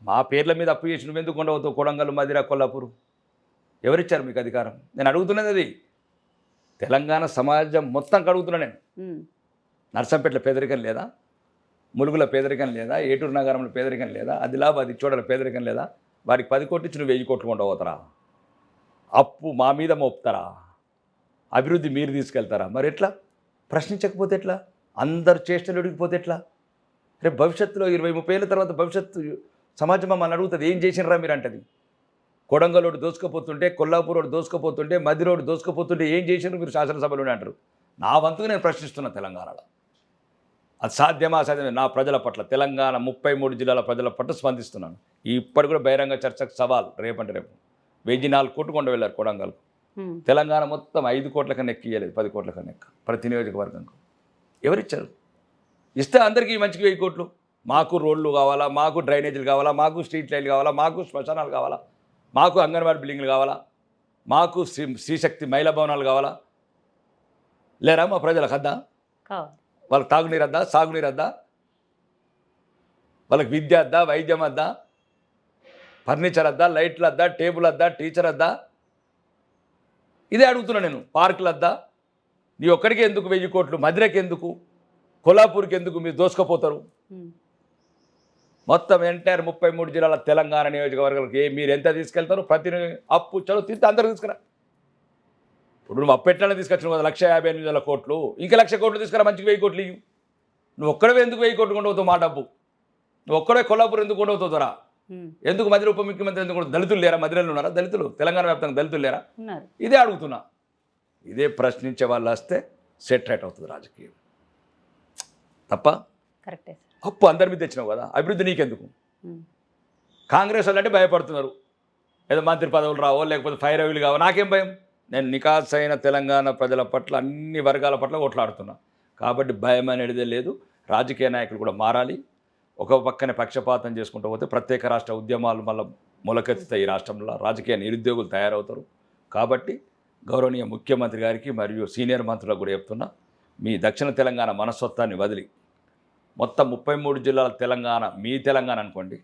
S2: మా పేర్ల మీద అప్పు చేసి నువ్వు ఎందుకు ఉండవుతావు? కొడంగల్, మదిర, కొల్లాపూర్ ఎవరిచ్చారు మీకు అధికారం? నేను అడుగుతున్నది అది. తెలంగాణ సమాజం మొత్తం అడుగుతున్నా నేను. నర్సంపేటలో పేదరికం లేదా? ములుగుల పేదరికం లేదా? ఏటూరు నగరంలో పేదరికం లేదా? ఆదిలాబాద్ చోడల పేదరికం లేదా? వారికి 10 కోట్లు ఇచ్చి నువ్వు 1000 కోట్లు ఉండవుతారా? అప్పు మా మీద మోపుతారా? అభివృద్ధి మీరు తీసుకెళ్తారా? మరి ఎట్లా? ప్రశ్నించకపోతే ఎట్లా? అందరు చేష్టలు ఉడికిపోతే ఎట్లా? రేపు భవిష్యత్తులో 20-30 ఏళ్ళ తర్వాత భవిష్యత్తు సమాజం మమ్మల్ని అడుగుతుంది, ఏం చేసినరా మీరు అంటది. కొడంగల్లోడు దోసుకుపోతుంటే, కొల్లాపూరోడు దోసుకుపోతుంటే, మదిరోడు దోసుకుపోతుంటే ఏం చేసినారు మీరు శాసనసభలోనే అంటారు. నా వంతుగా నేను ప్రశ్నిస్తున్నా తెలంగాణలో. అది సాధ్యమా? అసాధ్యమే? నా ప్రజల పట్ల, తెలంగాణ 33 జిల్లాల ప్రజల పట్ల స్పందిస్తున్నాను. ఇప్పటి కూడా బహిరంగ చర్చకు సవాల్. రేపు 1004 కోట్లు కొండ వెళ్ళారు కొడంగల్కు. తెలంగాణ మొత్తం 5 కోట్ల కన్నా ఎక్కియలేదు, 10 కోట్ల కన్నా ఎక్క ప్రతి నియోజకవర్గంకు. ఎవరిచ్చారు? ఇస్తే అందరికీ మంచికి 1000 కోట్లు. మాకు రోడ్లు కావాలా, మాకు డ్రైనేజీలు కావాలా, మాకు స్ట్రీట్ లైట్లు కావాలా, మాకు శ్మశానాలు కావాలా, మాకు అంగన్వాడీ బిల్డింగ్లు కావాలా, మాకు శ్రీశక్తి మహిళా భవనాలు కావాలా. లేరా మా ప్రజలకు? అద్దా? వాళ్ళకి తాగునీరు వద్దా? సాగునీరు వద్దా? వాళ్ళకి విద్య వద్దా? వైద్యం వద్దా? ఫర్నిచర్ వద్దా? లైట్లు వద్దా? టేబుల్ వద్దా? టీచర్ వద్దా? ఇదే అడుగుతున్నా నేను. పార్కులు వద్దా? నీ ఒక్కడికి ఎందుకు 1000 కోట్లు? మదిరకి ఎందుకు? కొల్లాపూర్కి ఎందుకు మీరు దోసుకపోతారు? మొత్తం ఎంటైర్ 33 జిల్లాల తెలంగాణ నియోజకవర్గాలకి మీరు ఎంత తీసుకెళ్తారు? ప్రతి అప్పు చదువు తింటే అందరూ తీసుకురా. ఇప్పుడు నువ్వు అప్పెట్లనే తీసుకొచ్చిన కదా 1,58,000 కోట్లు, ఇంకా 1,00,000 కోట్లు తీసుకురా, మంచిగా 1000 కోట్లు ఇవ్వు. నువ్వు ఒక్కడే ఎందుకు 1000 కోట్లు కొండవుతావు? మా డబ్బు నువ్వు ఒక్కడే కొల్లాపూర్ ఎందుకు కొండవుతావురా? ఎందుకు మదిర ఉప ముఖ్యమంత్రి ఎందుకు? దళితులు లేరా? మదిరలు ఉన్నారా దళితులు? తెలంగాణ వ్యాప్తంగా దళితులు లేరా? ఇదే అడుగుతున్నా. ఇదే ప్రశ్నించే వాళ్ళు వస్తే సెట్ రైట్ అవుతుంది రాజకీయం. తప్ప అప్పు అందరి మీద తెచ్చినావు కదా, అభివృద్ధి నీకెందుకు? కాంగ్రెస్ వాళ్ళు అంటే భయపడుతున్నారు, ఏదో మంత్రి పదవులు రావో లేకపోతే ఫైర్ అవీలు కావో. నాకేం భయం? నేను నికాసైన తెలంగాణ ప్రజల పట్ల, అన్ని వర్గాల పట్ల కొట్లాడుతున్నా. కాబట్టి భయం అనేదే లేదు. రాజకీయ నాయకులు కూడా మారాలి. ఒక పక్కనే పక్షపాతం చేసుకుంటూ పోతే ప్రత్యేక రాష్ట్ర ఉద్యమాలు మళ్ళీ మొలకెత్తుతాయి ఈ రాష్ట్రంలో, రాజకీయ నిరుద్యోగులు తయారవుతారు. కాబట్టి గౌరవనీయ ముఖ్యమంత్రి గారికి మరియు సీనియర్ మంత్రులకు కూడా చెప్తున్నా, మీ దక్షిణ తెలంగాణ మనస్తత్వాన్ని వదిలి మొత్తం 33 జిల్లాల తెలంగాణ మీ తెలంగాణ అనుకోండి,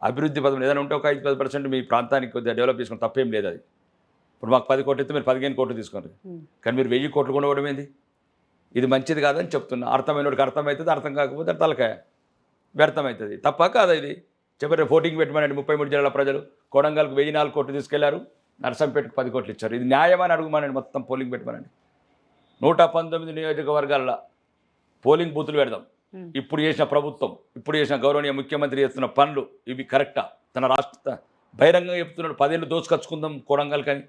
S2: అభివృద్ధి పదం ఏదైనా ఉంటే ఒక 5-10% మీ ప్రాంతానికి కొద్దిగా డెవలప్ చేసుకుని తప్పేం లేదు. అది ఇప్పుడు మాకు 10 కోట్లు ఇస్తే మీరు 15 కోట్లు తీసుకోండి, కానీ మీరు 1000 కోట్లు కొనవడం ఏంది? ఇది మంచిది కాదని చెప్తున్నా. అర్థమైన వాడికి అర్థమవుతుంది, అర్థం కాకపోతే తలకాయ వ్యర్థమవుతుంది. తప్ప కాదా ఇది? చెప్పారు ఓటింగ్ పెట్టమనండి 33 జిల్లాల ప్రజలు. కొడంగల్కు 1004 కోట్లు తీసుకెళ్లారు, నర్సంపేటకు 10 కోట్లు ఇచ్చారు. ఇది న్యాయమని అడుగుమానండి, మొత్తం పోలింగ్ పెట్టమనండి. 119 నియోజకవర్గాల్లో పోలింగ్ బూతులు పెడదాం. ఇప్పుడు చేసిన ప్రభుత్వం, ఇప్పుడు చేసిన గౌరవనీయ ముఖ్యమంత్రి చేస్తున్న పనులు ఇవి కరెక్టా? తన రాష్ట్ర బహిరంగంగా చెప్తున్నాడు 10 ఏళ్ళు దోసుకొచ్చుకుందాం కొడంగల్ కానీ.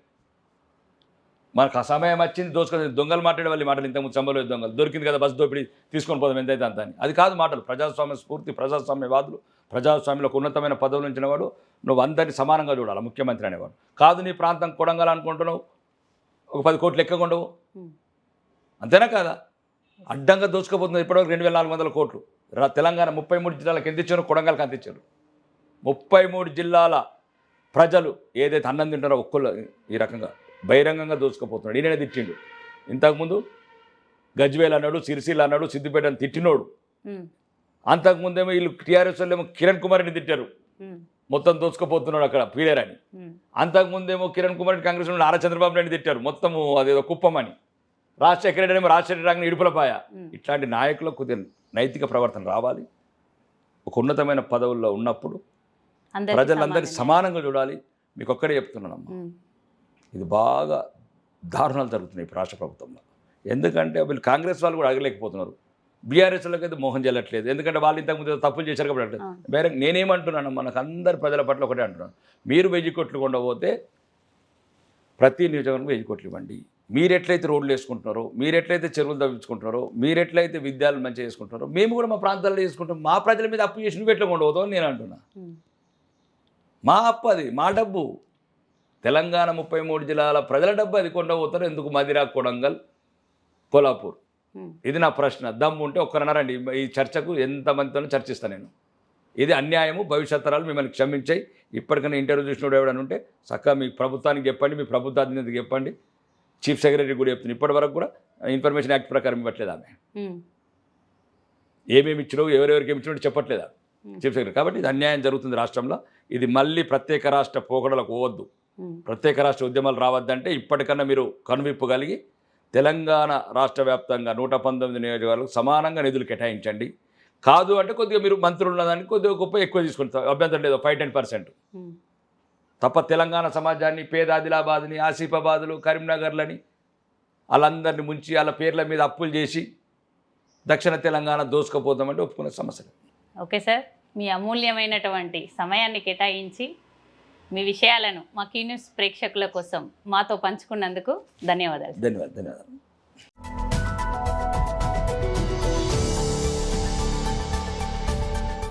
S2: మనకు ఆ సమయం వచ్చింది దోసుకొని దొంగలు మాట్లాడే వాళ్ళు మాటలు, ఇంతకుముందు చంబలో దొంగలు దొరికింది కదా బస్సు దోపిడి తీసుకొని పోదాం ఎంతైతే అంత అని. అది కాదు మాటలు. ప్రజాస్వామ్య స్ఫూర్తి, ప్రజాస్వామ్యవాదులు, ప్రజాస్వామ్యంలో ఉన్నతమైన పదవులు ఉంచిన వాడు, నువ్వు అందరినీ సమానంగా చూడాలి ముఖ్యమంత్రి అనేవాడు. కాదు నీ ప్రాంతం కొడంగల్ అనుకుంటున్నావు, ఒక 10 కోట్లు ఎక్కకుండవు, అంతేనా కాదా? అడ్డంగా దోచుకోపోతుంది. ఇప్పటివరకు 2400 కోట్లు తెలంగాణ 33 జిల్లాలకు ఎంత ఇచ్చారు, కొడంగల్కి అంత ఇచ్చారు. 33 జిల్లాల ప్రజలు ఏదైతే అన్నం తింటారో ఒక్కళ్ళు ఈ రకంగా బహిరంగంగా దోచుకుపోతున్నాడు. ఈయన తిట్టిండు. ఇంతకుముందు గజ్వేల్ అన్నాడు, సిరిసిల్ల అన్నాడు, సిద్దిపేట అని తిట్టినోడు. అంతకుముందేమో వీళ్ళు టీఆర్ఎస్ వాళ్ళు ఏమో కిరణ్ కుమార్ని తిట్టారు, మొత్తం దోచుకుపోతున్నాడు అక్కడ పీలేరని. అంతకుముందేమో కిరణ్ కుమార్ కాంగ్రెస్ నుండి నారా చంద్రబాబు నాయుడు తిట్టారు, మొత్తము అదేదో కుప్పం అని. రాజశేఖర రెడ్డి ఏమో రాజశేఖర రంగం ఇడుపులపాయ. ఇట్లాంటి నాయకులకు కొద్దిగా నైతిక ప్రవర్తన రావాలి. ఒక ఉన్నతమైన పదవుల్లో ఉన్నప్పుడు ప్రజలందరినీ సమానంగా చూడాలి. మీకు ఒక్కడే చెప్తున్నానమ్మా, ఇది బాగా దారుణాలు జరుగుతున్నాయి ఇప్పుడు రాష్ట్ర ప్రభుత్వంలో. ఎందుకంటే వీళ్ళు కాంగ్రెస్ వాళ్ళు కూడా అడగలేకపోతున్నారు, బీఆర్ఎస్ వాళ్ళకైతే మోహం చెల్లట్లేదు. ఎందుకంటే వాళ్ళు ఇంతకుముందు తప్పులు చేశారు కాబట్టి. వేరే నేనేమంటున్నాను, మనకు అందరి ప్రజల పట్ల ఒకటే అంటున్నాను, మీరు 1000 కోట్లు కొండపోతే ప్రతి నియోజకవర్గం 1000 కోట్లు ఇవ్వండి. మీరెట్లయితే రోడ్లు వేసుకుంటున్నారో, మీరెట్లయితే చెరువులు తవ్వించుకుంటున్నారో, మీరెట్లయితే విద్యాలు మంచిగా చేసుకుంటారో, మేము కూడా మా ప్రాంతాల్లో చేసుకుంటాం. మా ప్రజల మీద అప్పు చేసి నువ్వు ఎట్లా కొండవుతావు అని నేను అంటున్నా. మా అప్పు అది, మా డబ్బు. తెలంగాణ 33 జిల్లాల ప్రజల డబ్బు, అది కొండపోతారు ఎందుకు? మదిరా, కొడంగల్, కోల్హాపూర్. ఇది నా ప్రశ్న. దమ్ము ఉంటే ఒక్కరన్నారండి ఈ చర్చకు, ఎంతమందితోనూ చర్చిస్తాను నేను. ఇది అన్యాయము. భవిష్యత్ తరాలు మిమ్మల్ని క్షమించాయి. ఇప్పటికైనా ఇంటర్వ్యూ చూసినోడు ఎవడని ఉంటే చక్కగా మీ ప్రభుత్వానికి చెప్పండి, మీ ప్రభుత్వ అధినేతకి చెప్పండి, చీఫ్ సెక్రటరీ కూడా చెప్తుంది. ఇప్పటి వరకు కూడా ఇన్ఫర్మేషన్ యాక్ట్ ప్రకారం ఇవ్వట్లేదు ఆమె. ఏమేమి ఇచ్చినావు, ఎవరెవరికి ఏమి ఇచ్చినట్టు చెప్పట్లేదా చీఫ్ సెక్రటరీ. కాబట్టి ఇది అన్యాయం జరుగుతుంది రాష్ట్రంలో. ఇది మళ్ళీ ప్రత్యేక రాష్ట్ర పోకడలకు పోవద్దు, ప్రత్యేక రాష్ట్ర ఉద్యమాలు రావద్దంటే ఇప్పటికన్నా మీరు కనువిప్పు కలిగి తెలంగాణ రాష్ట్ర వ్యాప్తంగా 119 నియోజకవర్గాలకు సమానంగా నిధులు కేటాయించండి. కాదు అంటే కొద్దిగా మీరు మంత్రులు ఉన్నదానికి కొద్దిగా గొప్ప ఎక్కువ తీసుకుంటారు, అభ్యంతరం లేదు, 5-10%. తప్ప తెలంగాణ సమాజాన్ని, పేద ఆదిలాబాద్ని, ఆసిఫాబాదులు, కరీంనగర్లని వాళ్ళందరినీ ముంచి వాళ్ళ పేర్ల మీద అప్పులు చేసి దక్షిణ తెలంగాణ దోసుకుపోతామంటే ఒప్పుకునే సమస్య.
S1: ఓకే సార్, మీ అమూల్యమైనటువంటి సమయాన్ని కేటాయించి మీ విషయాలను మా కీ న్యూస్ ప్రేక్షకుల కోసం మాతో పంచుకున్నందుకు ధన్యవాదాలు.
S2: ధన్యవాదాలు.